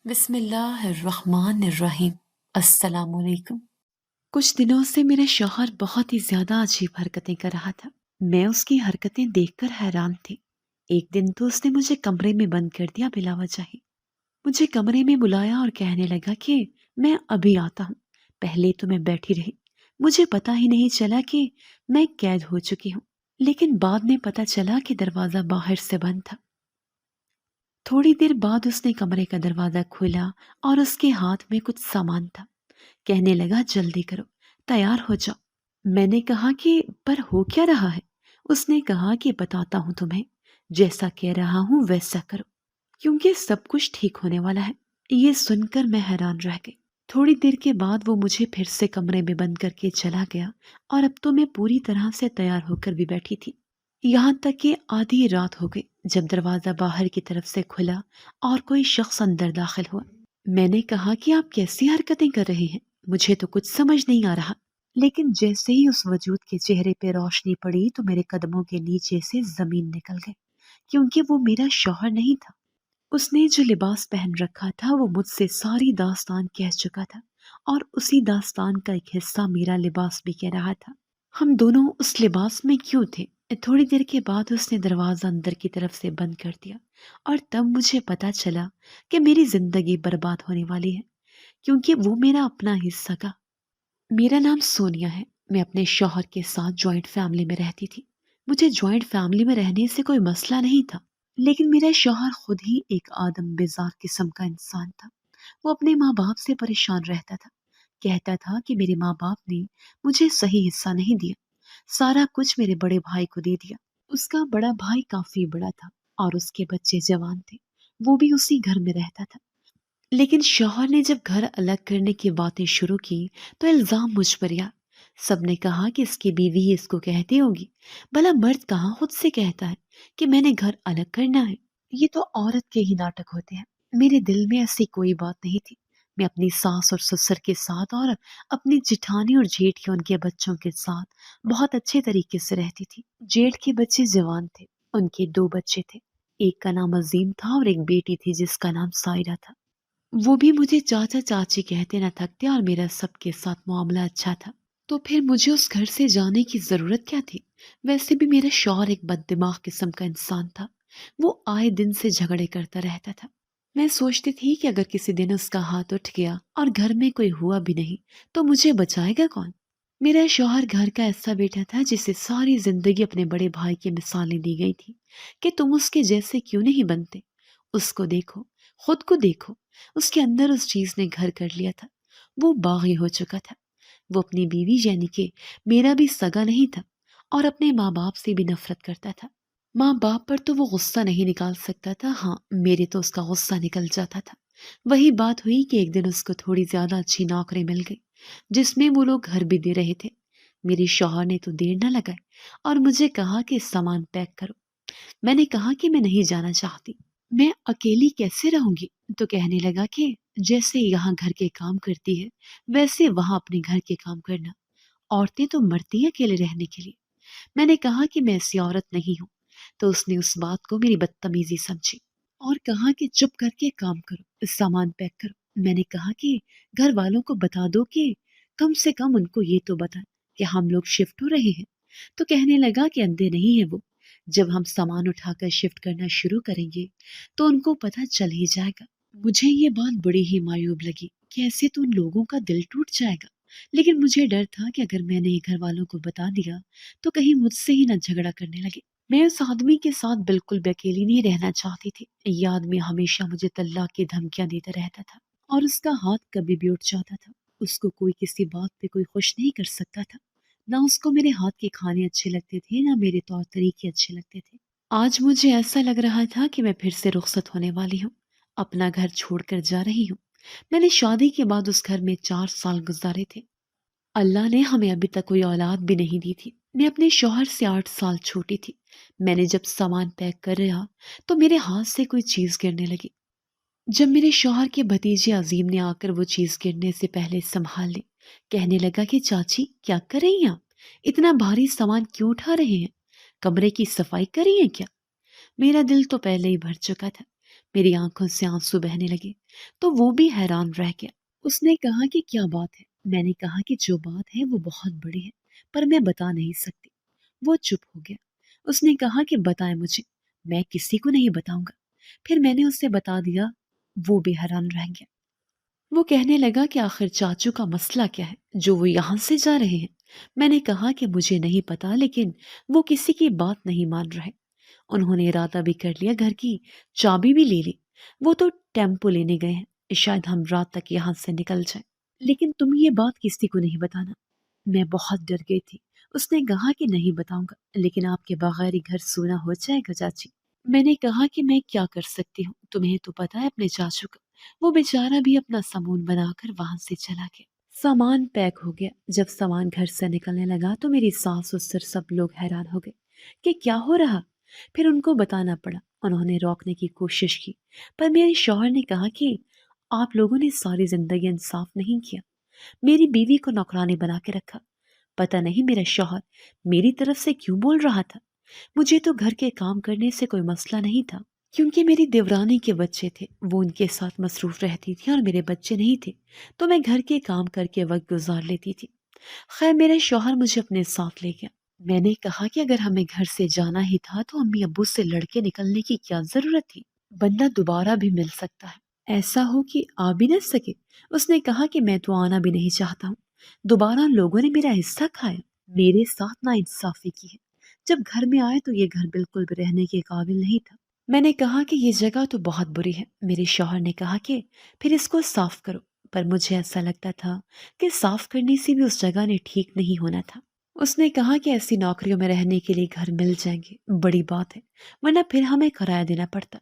بسم اللہ الرحمن الرحیم۔ السلام علیکم۔ کچھ دنوں سے میرا شوہر بہت ہی زیادہ عجیب حرکتیں کر رہا تھا۔ میں اس کی حرکتیں دیکھ کر حیران تھی۔ ایک دن تو اس نے مجھے کمرے میں بند کر دیا بلا وجہ ہی۔ مجھے کمرے میں بلایا اور کہنے لگا کہ میں ابھی آتا ہوں۔ پہلے تو میں بیٹھی رہی، مجھے پتا ہی نہیں چلا کہ میں قید ہو چکی ہوں، لیکن بعد میں پتا چلا کہ دروازہ باہر سے بند تھا۔ تھوڑی دیر بعد اس نے کمرے کا دروازہ کھولا اور اس کے ہاتھ میں کچھ سامان تھا۔ کہنے لگا جلدی کرو، تیار ہو جاؤ۔ میں نے کہا کہ پر ہو کیا رہا ہے؟ اس نے کہا کہ بتاتا ہوں تمہیں، جیسا کہہ رہا ہوں ویسا کرو، کیونکہ سب کچھ ٹھیک ہونے والا ہے۔ یہ سن کر میں حیران رہ گئی۔ تھوڑی دیر کے بعد وہ مجھے پھر سے کمرے میں بند کر کے چلا گیا اور اب تو میں پوری طرح سے تیار ہو کر بھی بیٹھی تھی۔ یہاں تک کہ آدھی رات ہو گئی جب دروازہ باہر کی طرف سے کھلا اور کوئی شخص اندر داخل ہوا۔ میں نے کہا کہ آپ کیسی حرکتیں کر رہے ہیں؟ مجھے تو کچھ سمجھ نہیں آ رہا۔ لیکن جیسے ہی اس وجود کے چہرے پہ روشنی پڑی تو میرے قدموں کے نیچے سے زمین نکل گئی، کیونکہ وہ میرا شوہر نہیں تھا۔ اس نے جو لباس پہن رکھا تھا وہ مجھ سے ساری داستان کہہ چکا تھا، اور اسی داستان کا ایک حصہ میرا لباس بھی کہہ رہا تھا۔ ہم دونوں اس لباس میں کیوں تھے؟ تھوڑی دیر کے بعد اس نے دروازہ اندر کی طرف سے بند کر دیا، اور تب مجھے پتا چلا کہ میری زندگی برباد ہونے والی ہے، کیونکہ وہ میرا اپنا حصہ کا۔ میرا نام سونیا ہے۔ میں اپنے شوہر کے ساتھ جوائنٹ فیملی میں رہتی تھی۔ مجھے جوائنٹ فیملی میں رہنے سے کوئی مسئلہ نہیں تھا، لیکن میرا شوہر خود ہی ایک آدم بیزار قسم کا انسان تھا۔ وہ اپنے ماں باپ سے پریشان رہتا تھا، کہتا تھا کہ میرے ماں باپ نے مجھے صحیح حصہ نہیں دیا، سارا کچھ میرے بڑے بھائی کو دے دیا۔ اس کا بڑا بھائی کافی بڑا تھا اور اس کے بچے جوان تھے، وہ بھی اسی گھر میں رہتا تھا۔ لیکن شوہر نے جب گھر الگ کرنے کی باتیں شروع کی تو الزام مجھ پر آیا۔ سب نے کہا کہ اس کی بیوی ہی اس کو کہتی ہوگی، بھلا مرد کہاں خود سے کہتا ہے کہ میں نے گھر الگ کرنا ہے؟ یہ تو عورت کے ہی ناٹک ہوتے ہیں۔ میرے دل میں ایسی کوئی بات نہیں تھی۔ میں اپنی ساس اور سسر کے ساتھ اور اپنی جٹھانی اور جیٹھ کے ان کے بچوں کے ساتھ بہت اچھے طریقے سے رہتی تھی۔ جیٹھ کے بچے جوان تھے، ان کے 2 بچے تھے، ایک کا نام عظیم تھا اور ایک بیٹی تھی جس کا نام سائرہ تھا۔ وہ بھی مجھے چاچا چاچی کہتے نہ تھکتے اور میرا سب کے ساتھ معاملہ اچھا تھا۔ تو پھر مجھے اس گھر سے جانے کی ضرورت کیا تھی؟ ویسے بھی میرا شوہر ایک بد دماغ قسم کا انسان تھا، وہ آئے دن سے جھگڑے کرتا رہتا تھا۔ میں سوچتی تھی کہ اگر کسی دن اس کا ہاتھ اٹھ گیا اور گھر میں کوئی ہوا بھی نہیں تو مجھے بچائے گا کون؟ میرا شوہر گھر کا ایسا بیٹا تھا جسے ساری زندگی اپنے بڑے بھائی کی مثالیں دی گئی تھی کہ تم اس کے جیسے کیوں نہیں بنتے؟ اس کو دیکھو، خود کو دیکھو۔ اس کے اندر اس چیز نے گھر کر لیا تھا، وہ باغی ہو چکا تھا۔ وہ اپنی بیوی یعنی کہ میرا بھی سگا نہیں تھا، اور اپنے ماں باپ سے بھی نفرت کرتا تھا۔ ماں باپ پر تو وہ غصہ نہیں نکال سکتا تھا، ہاں میرے تو اس کا غصہ نکل جاتا تھا۔ وہی بات ہوئی کہ ایک دن اس کو تھوڑی زیادہ اچھی نوکری مل گئی جس میں وہ لوگ گھر بھی دے رہے تھے۔ میرے شوہر نے تو دیر نہ لگائی اور مجھے کہا کہ سامان پیک کرو۔ میں نے کہا کہ میں نہیں جانا چاہتی، میں اکیلی کیسے رہوں گی؟ تو کہنے لگا کہ جیسے یہاں گھر کے کام کرتی ہے ویسے وہاں اپنے گھر کے کام کرنا، عورتیں تو مرتی ہیں اکیلے رہنے کے لیے۔ میں نے کہا کہ میں ایسی عورت نہیں ہوں، تو اس نے اس بات کو میری بدتمیزی سمجھی اور کہا کہ چپ کر کے کام کرو، سامان پیک کرو۔ میں نے کہا کہ گھر والوں کو بتا دو کہ کم سے کم ان کو یہ تو بتا کہ ہم لوگ شفٹ ہو رہے ہیں۔ تو کہنے لگا کہ اندھے نہیں ہے وہ، جب ہم سامان اٹھا کر شفٹ کرنا شروع کریں گے تو ان کو پتہ چل ہی جائے گا۔ مجھے یہ بات بڑی ہی معیوب لگی کہ ایسے تو ان لوگوں کا دل ٹوٹ جائے گا، لیکن مجھے ڈر تھا کہ اگر میں نے گھر والوں کو بتا دیا تو کہیں مجھ سے ہی نہ جھگڑا کرنے لگے۔ میں اس آدمی کے ساتھ بالکل بھی اکیلی نہیں رہنا چاہتی تھی۔ یہ آدمی ہمیشہ مجھے طلاق کی دھمکیاں دیتا رہتا تھا اور اس کا ہاتھ کبھی بھی اٹھ جاتا تھا۔ اس کو کوئی کسی بات پہ کوئی خوش نہیں کر سکتا تھا، نہ اس کو میرے ہاتھ کے کھانے اچھے لگتے تھے نہ میرے طور طریقے اچھے لگتے تھے۔ آج مجھے ایسا لگ رہا تھا کہ میں پھر سے رخصت ہونے والی ہوں، اپنا گھر چھوڑ کر جا رہی ہوں۔ میں نے شادی کے بعد اس گھر میں 4 سال گزارے تھے۔ اللہ نے ہمیں ابھی تک کوئی اولاد بھی نہیں دی تھی۔ میں اپنے شوہر سے 8 سال چھوٹی تھی۔ میں نے جب سامان پیک کر رہا تو میرے ہاتھ سے کوئی چیز گرنے لگی۔ جب میرے شوہر کے بھتیجے عظیم نے آ کر وہ چیز گرنے سے پہلے سنبھال لی، کہنے لگا کہ چاچی کیا کر رہی ہیں آپ؟ اتنا بھاری سامان کیوں اٹھا رہے ہیں؟ کمرے کی صفائی کر رہی ہیں کیا؟ میرا دل تو پہلے ہی بھر چکا تھا، میری آنکھوں سے آنسو بہنے لگے۔ تو وہ بھی حیران رہ گیا۔ اس نے کہا کہ کیا بات ہے؟ میں نے کہا کہ جو بات ہے وہ بہت بڑی ہے، پر میں بتا نہیں سکتی۔ وہ چپ ہو گیا۔ اس نے کہا کہ بتائیں مجھے، میں کسی کو نہیں بتاؤں گا۔ پھر میں نے اسے بتا دیا۔ وہ بھی حیران رہ گیا۔ وہ کہنے لگا کہ آخر چاچو کا مسئلہ کیا ہے جو وہ یہاں سے جا رہے ہیں؟ میں نے کہا کہ مجھے نہیں پتا، لیکن وہ کسی کی بات نہیں مان رہے۔ انہوں نے ارادہ بھی کر لیا، گھر کی چابی بھی لے لی۔ وہ تو ٹیمپو لینے گئے ہیں، شاید ہم رات تک یہاں سے نکل جائیں۔ لیکن تم یہ بات کسی کو نہیں بتانا۔ میں بہت ڈر گئی تھی۔ اس نے کہا کہ نہیں بتاؤں گا، لیکن آپ کے بغیر ہی گھر سونا ہو جائے گا چاچی۔ میں نے کہا کہ میں کیا کر سکتی ہوں، تمہیں تو پتا ہے اپنے چاچو کا۔ وہ بیچارہ بھی اپنا سامان بنا کر وہاں سے چلا گیا۔ سامان پیک ہو گیا۔ جب سامان گھر سے نکلنے لگا تو میری ساس اور سر سب لوگ حیران ہو گئے کہ کیا ہو رہا۔ پھر ان کو بتانا پڑا۔ انہوں نے روکنے کی کوشش کی، پر میرے شوہر نے کہا کہ آپ لوگوں نے ساری زندگی انصاف نہیں کیا، میری بیوی کو نوکرانی بنا کے رکھا۔ پتہ نہیں میرا شوہر میری طرف سے کیوں بول رہا تھا۔ مجھے تو گھر کے کام کرنے سے کوئی مسئلہ نہیں تھا، کیونکہ میری دیورانی کے بچے تھے، وہ ان کے ساتھ مصروف رہتی تھی اور میرے بچے نہیں تھے، تو میں گھر کے کام کر کے وقت گزار لیتی تھی۔ خیر میرے شوہر مجھے اپنے ساتھ لے گیا۔ میں نے کہا کہ اگر ہمیں گھر سے جانا ہی تھا تو امی ابو سے لڑکے نکلنے کی کیا ضرورت تھی؟ بندہ دوبارہ بھی مل سکتا ہے، ایسا ہو کہ آ بھی نہ سکے۔ اس نے کہا کہ میں تو آنا بھی نہیں چاہتا ہوں، دوبارہ لوگوں نے میرا حصہ کھایا، میرے ساتھ نا انصافی کی ہے۔ جب گھر میں آئے تو یہ گھر بالکل بھی رہنے کے قابل نہیں تھا۔ میں نے کہا کہ یہ جگہ تو بہت بری ہے۔ میرے شوہر نے کہا کہ پھر اس کو صاف کرو، پر مجھے ایسا لگتا تھا کہ صاف کرنے سے بھی اس جگہ نے ٹھیک نہیں ہونا تھا۔ اس نے کہا کہ ایسی نوکریوں میں رہنے کے لیے گھر مل جائیں گے، بڑی بات ہے، ورنہ پھر ہمیں کرایہ دینا پڑتا۔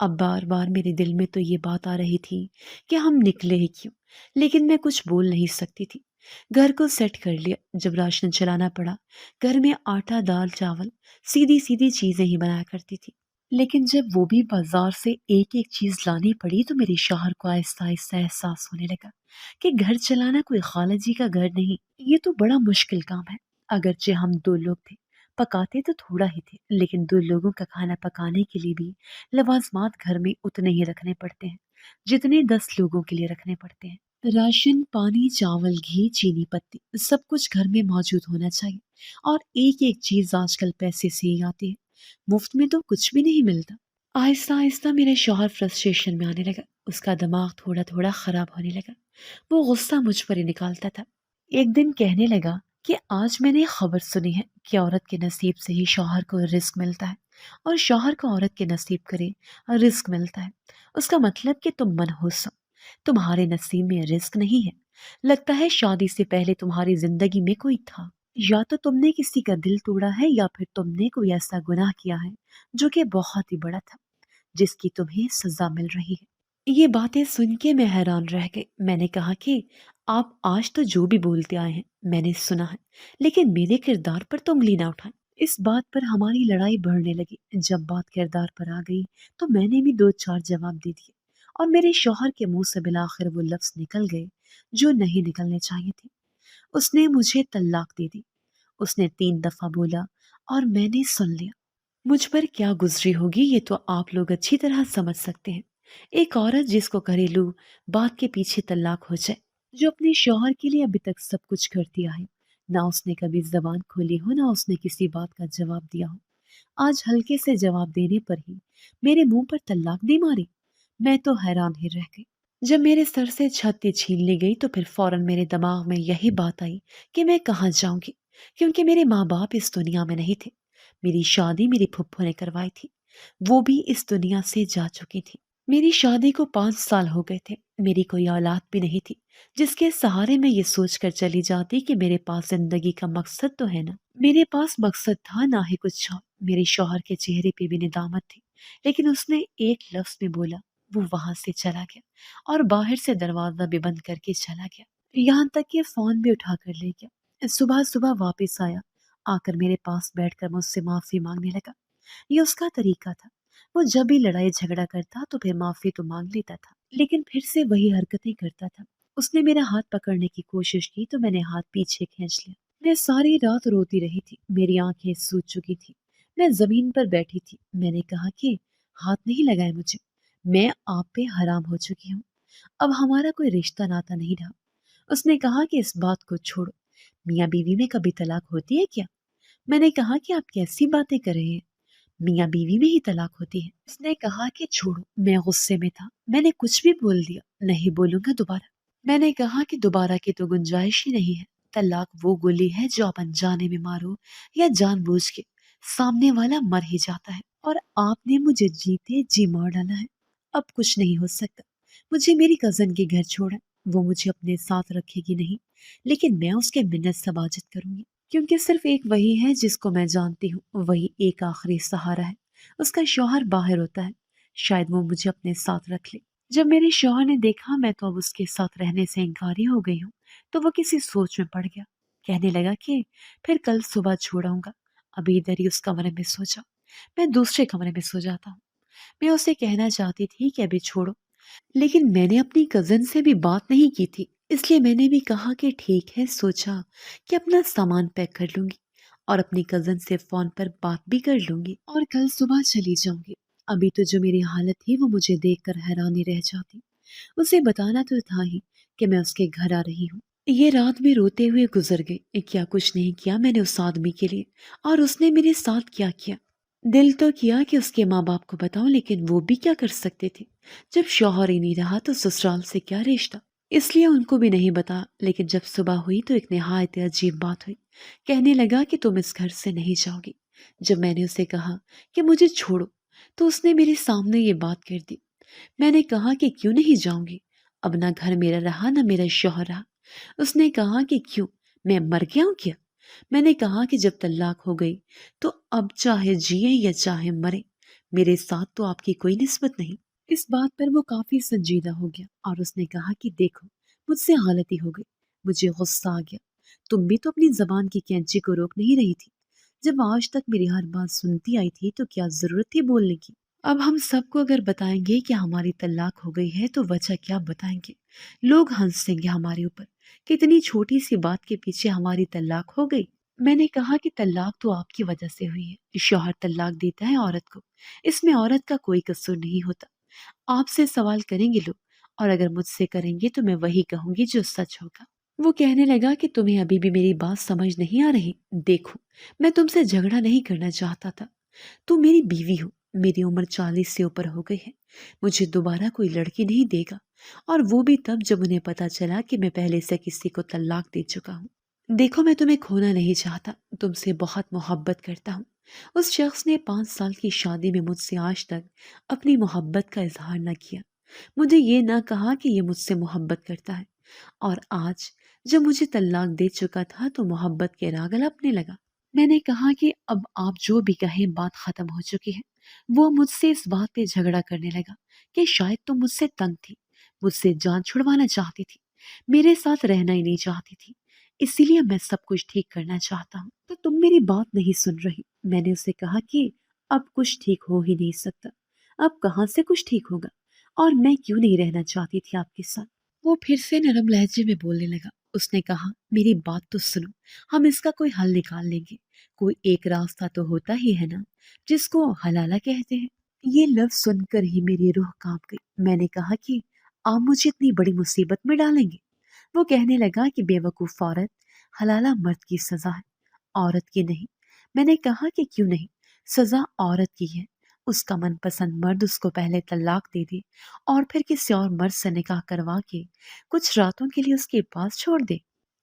اب بار بار میرے دل میں تو یہ بات آ رہی تھی کہ ہم نکلے ہی کیوں، لیکن میں کچھ بول نہیں سکتی تھی۔ گھر کو سیٹ کر لیا۔ جب راشن چلانا پڑا، گھر میں آٹا دال چاول سیدھی سیدھی چیزیں ہی بنایا کرتی تھی، لیکن جب وہ بھی بازار سے ایک ایک چیز لانی پڑی تو میرے شوہر کو آہستہ آہستہ احساس ہونے لگا کہ گھر چلانا کوئی خالہ جی کا گھر نہیں، یہ تو بڑا مشکل کام ہے۔ اگرچہ ہم 2 لوگ تھے، پکاتے تو تھوڑا ہی تھے، لیکن 2 لوگوں کا کھانا پکانے کے لیے بھی لوازمات گھر میں اتنے ہی رکھنے پڑتے ہیں جتنے 10 لوگوں کے لیے رکھنے پڑتے ہیں۔ راشن، پانی، چاول، گھی، چینی پتی، سب کچھ گھر میں موجود ہونا چاہیے، اور ایک ایک چیز آج کل پیسے سے ہی آتی ہے، مفت میں تو کچھ بھی نہیں ملتا۔ آہستہ آہستہ میرے شوہر فرسٹریشن میں آنے لگا، اس کا دماغ تھوڑا تھوڑا خراب ہونے لگا، وہ غصہ مجھ پر ہی نکالتا تھا۔ ایک دن کہنے لگا کہ آج میں نے خبر سنی ہے کہ عورت کے نصیب سے ہی شوہر کو رزق ملتا ہے، اور شوہر کو عورت کے نصیب کرے رزق ملتا ہے۔ اس کا مطلب کہ تم منحوس ہو، تمہارے نصیب میں رزق نہیں ہے۔ لگتا ہے شادی سے پہلے تمہاری زندگی میں کوئی تھا، یا تو تم نے کسی کا دل توڑا ہے، یا پھر تم نے کوئی ایسا گناہ کیا ہے جو کہ بہت ہی بڑا تھا، جس کی تمہیں سزا مل رہی ہے۔ یہ باتیں سن کے میں حیران رہ گئی۔ میں نے کہا کہ آپ آج تو جو بھی بولتے آئے ہیں میں نے سنا ہے، لیکن میرے کردار پر تو انگلی نہ اٹھائیں۔ اس بات پر ہماری لڑائی بڑھنے لگی۔ جب بات کردار پر آ گئی تو میں نے بھی 2 4 جواب دے دیے، اور میرے شوہر کے منہ سے بالآخر وہ لفظ نکل گئے جو نہیں نکلنے چاہیے تھے۔ اس نے مجھے طلاق دے دی۔ اس نے 3 دفعہ بولا، اور میں نے سن لیا۔ مجھ پر کیا گزری ہوگی یہ تو آپ لوگ اچھی طرح سمجھ سکتے ہیں۔ ایک عورت جس کو گھریلو بات کے پیچھے طلاق ہو جائے، جو اپنے شوہر کے لیے ابھی تک سب کچھ کرتی آئی، نہ اس نے کبھی زبان کھولی ہو، نہ اس نے کسی بات کا جواب دیا ہو، آج ہلکے سے جواب دینے پر ہی میرے منہ پر طلاق دی ماری۔ میں تو حیران ہی رہ گئی۔ جب میرے سر سے چھتی چھین لی گئی تو پھر فوراً میرے دماغ میں یہی بات آئی کہ میں کہاں جاؤں گی، کیونکہ میرے ماں باپ اس دنیا میں نہیں تھے۔ میری شادی میری پھپھو نے کروائی تھی، وہ بھی اس دنیا سے جا چکی تھی۔ میری شادی کو 5 سال ہو گئے تھے، میری کوئی اولاد بھی نہیں تھی جس کے سہارے میں یہ سوچ کر چلی جاتی کہ میرے پاس زندگی کا مقصد تو ہے نا۔ میرے پاس مقصد تھا، نہ ہی کچھ اور۔ میرے شوہر کے چہرے پہ بھی ندامت تھی، لیکن اس نے ایک لفظ میں بولا، وہ وہاں سے چلا گیا، اور باہر سے دروازہ بھی بند کر کے چلا گیا، یہاں تک کہ فون بھی اٹھا کر لے گیا۔ صبح صبح واپس آیا، آ کر میرے پاس بیٹھ کر مجھ سے معافی مانگنے لگا۔ یہ اس کا طریقہ تھا، وہ جب بھی لڑائی جھگڑا کرتا تو پھر معافی تو مانگ لیتا تھا، لیکن پھر سے وہی حرکتیں کرتا تھا۔ اس نے میرا ہاتھ پکڑنے کی کوشش کی تو میں نے ہاتھ پیچھے کھینچ لیا۔ میں ساری رات روتی رہی تھی، میری آنکھیں سوج چکی تھی، میں زمین پر بیٹھی تھی۔ میں نے کہا کہ ہاتھ نہیں لگائے مجھے، میں آپ پہ حرام ہو چکی ہوں۔ اب ہمارا کوئی رشتہ ناتا نہیں رہا۔ اس نے کہا کہ اس بات کو چھوڑو، میاں بیوی میں کبھی طلاق ہوتی ہے کیا؟ میں نے کہا کہ آپ کیسی باتیں کر رہے ہیں، میاں بیوی میں ہی طلاق ہوتی ہے۔ اس نے کہا کہ چھوڑو، میں غصے میں تھا، میں نے کچھ بھی بول دیا، نہیں بولوں گا دوبارہ۔ میں نے کہا کہ دوبارہ کی تو گنجائش ہی نہیں ہے، طلاق وہ گولی ہے جو آپ انجانے میں مارو یا جان بوجھ کے، سامنے والا مر ہی جاتا ہے، اور آپ نے مجھے جیتے جی مار ڈالا ہے۔ اب کچھ نہیں ہو سکتا، مجھے میری کزن کے گھر چھوڑا، وہ مجھے اپنے ساتھ رکھے گی نہیں، لیکن میں اس کے منت سماجت کروں گی، کیونکہ صرف ایک وہی ہے جس کو میں جانتی ہوں، وہی ایک آخری سہارا ہے۔ اس کا شوہر باہر ہوتا ہے، شاید وہ مجھے اپنے ساتھ رکھ لے۔ جب میرے شوہر نے دیکھا میں تو اب اس کے ساتھ رہنے سے انکاری ہو گئی ہوں، تو وہ کسی سوچ میں پڑ گیا، کہنے لگا کہ پھر کل صبح چھوڑاؤں گا، ابھی ادھر ہی اس کمرے میں سو جا، میں دوسرے کمرے میں سو جاتا ہوں۔ میں اسے کہنا چاہتی تھی کہ ابھی چھوڑو، لیکن میں نے اپنی کزن سے بھی بات نہیں کی تھی، اس لیے میں نے بھی کہا کہ ٹھیک ہے، سوچا کہ اپنا سامان پیک کر لوں گی اور اپنی کزن سے فون پر بات بھی کر لوں گی اور کل صبح چلی جاؤں گی۔ ابھی تو جو میری حالت تھی وہ مجھے دیکھ کر حیرانی رہ جاتی، اسے بتانا تو تھا ہی کہ میں اس کے گھر آ رہی ہوں۔ یہ رات بھی روتے ہوئے گزر گئی، کیا کچھ نہیں کیا میں نے اس آدمی کے لیے، اور اس نے میرے ساتھ کیا کیا۔ دل تو کیا کہ اس کے ماں باپ کو بتاؤں، لیکن وہ بھی کیا کر سکتے تھے، جب شوہر ہی نہیں رہا تو سسرال سے کیا رشتہ، اس لیے ان کو بھی نہیں بتا۔ لیکن جب صبح ہوئی تو ایک نہایت عجیب بات ہوئی، کہنے لگا کہ تم اس گھر سے نہیں جاؤ گی۔ جب میں نے اسے کہا کہ مجھے چھوڑو تو اس نے میرے سامنے یہ بات کر دی۔ میں نے کہا کہ کیوں نہیں جاؤں گی، اب نہ گھر میرا رہا نہ میرا شوہر رہا۔ اس نے کہا کہ کیوں، میں مر گیا ہوں کیا؟ میں نے کہا کہ جب طلاق ہو گئی تو اب چاہے جیے یا چاہے مرے، میرے ساتھ تو آپ کی کوئی نسبت نہیں۔ اس بات پر وہ کافی سنجیدہ ہو گیا اور اس نے کہا کہ دیکھو، مجھ سے غلطی ہو گئی، مجھے غصہ آ گیا، تم بھی تو اپنی زبان کی کینچی کو روک نہیں رہی تھی، جب آج تک میری ہر بات سنتی آئی تھی تو کیا ضرورت تھی بولنے کی؟ اب ہم سب کو اگر بتائیں گے کہ ہماری طلاق ہو گئی ہے تو وجہ کیا بتائیں گے؟ لوگ ہنسیں گے ہمارے اوپر، کتنی چھوٹی سی بات کے پیچھے ہماری طلاق ہو گئی۔ میں نے کہا کہ طلاق تو آپ کی وجہ سے ہوئی ہے، شوہر طلاق دیتا ہے عورت کو، اس میں عورت کا کوئی قصور نہیں ہوتا۔ آپ سے سوال کریں گے لوگ، اور اگر مجھ سے کریں گے تو میں وہی کہوں گی جو سچ ہوگا۔ وہ کہنے لگا کہ تمہیں ابھی بھی میری بات سمجھ نہیں آ رہی، دیکھو میں تم سے جھگڑا نہیں کرنا چاہتا تھا، تم میری بیوی ہو، میری عمر 40 سے اوپر ہو گئی ہے، مجھے دوبارہ کوئی لڑکی نہیں دے گا، اور وہ بھی تب جب انہیں پتا چلا کہ میں پہلے سے کسی کو طلاق دے چکا ہوں۔ دیکھو میں تمہیں کھونا نہیں چاہتا، تم سے بہت محبت کرتا ہوں۔ اس شخص نے 5 سال کی شادی میں مجھ سے آج تک اپنی محبت کا اظہار نہ کیا، مجھے یہ نہ کہا کہ یہ مجھ سے محبت کرتا ہے، اور آج جب مجھے طلاق دے چکا تھا تو محبت کے راگ اپنے لگا۔ میں نے کہا کہ اب آپ جو بھی کہیں بات ختم ہو چکی ہے۔ وہ مجھ سے اس بات پہ جھگڑا کرنے لگا کہ شاید تم مجھ سے تنگ تھی، مجھ سے جان چھڑوانا چاہتی تھی، میرے ساتھ رہنا ہی نہیں چاہتی تھی، اسی لیے میں سب کچھ ٹھیک کرنا چاہتا ہوں، تو تم میری بات نہیں سن رہی۔ میں نے اسے کہا کہ اب کچھ ٹھیک ہو ہی نہیں سکتا، اب کہاں سے کچھ ٹھیک ہوگا، اور میں کیوں نہیں رہنا چاہتی تھی آپ کے ساتھ۔ وہ پھر سے نرم لہجے میں بولنے لگا، اس نے کہا میری بات تو سنو، ہم اس کا کوئی حل نکال لیں گے، کوئی ایک راستہ تو ہوتا ہی ہے نا، جس کو حلالہ کہتے ہیں۔ یہ لفظ سن کر ہی میری روح کانپ گئی۔ میں نے کہا کہ آپ مجھے اتنی بڑی مصیبت میں ڈالیں گے؟ وہ کہنے لگا کہ بے وقوف عورت، حلالہ مرد کی سزا ہے، عورت کی نہیں۔ میں نے کہا کہ کیوں نہیں، سزا عورت کی ہے، اس کا من پسند مرد اس کو پہلے طلاق دے دے اور پھر کسی اور مرد سے نکاح کروا کے کچھ راتوں کے لیے اس کے پاس چھوڑ دے۔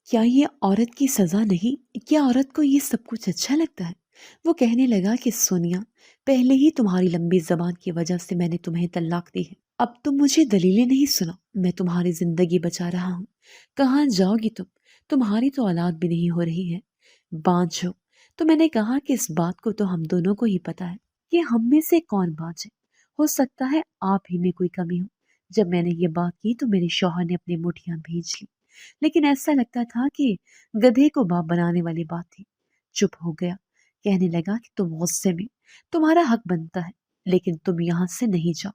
کیا یہ عورت کی سزا نہیں؟ کیا عورت کو یہ سب کچھ اچھا لگتا ہے؟ وہ کہنے لگا کہ سونیا، پہلے ہی تمہاری لمبی زبان کی وجہ سے میں نے تمہیں طلاق دی ہے، اب تم مجھے دلیلیں نہیں سنا، میں تمہاری زندگی بچا رہا ہوں، کہاں جاؤ گی تم؟ تمہاری تو اولاد بھی نہیں ہو رہی ہے، بانجھ ہو۔ تو میں نے کہا کہ اس بات کو تو ہم دونوں کو ہی پتا ہے کہ ہم میں سے کون بانجھ ہے، ہو سکتا ہے آپ ہی میں کوئی کمی ہو۔ جب میں نے یہ بات کی تو میرے شوہر نے اپنی مٹھیاں بھیج لی، لیکن ایسا لگتا تھا کہ گدھے کو باپ بنانے والی بات تھی۔ چپ ہو گیا، کہنے لگا کہ تم غصے میں، تمہارا حق بنتا ہے، لیکن تم یہاں سے نہیں جاؤ،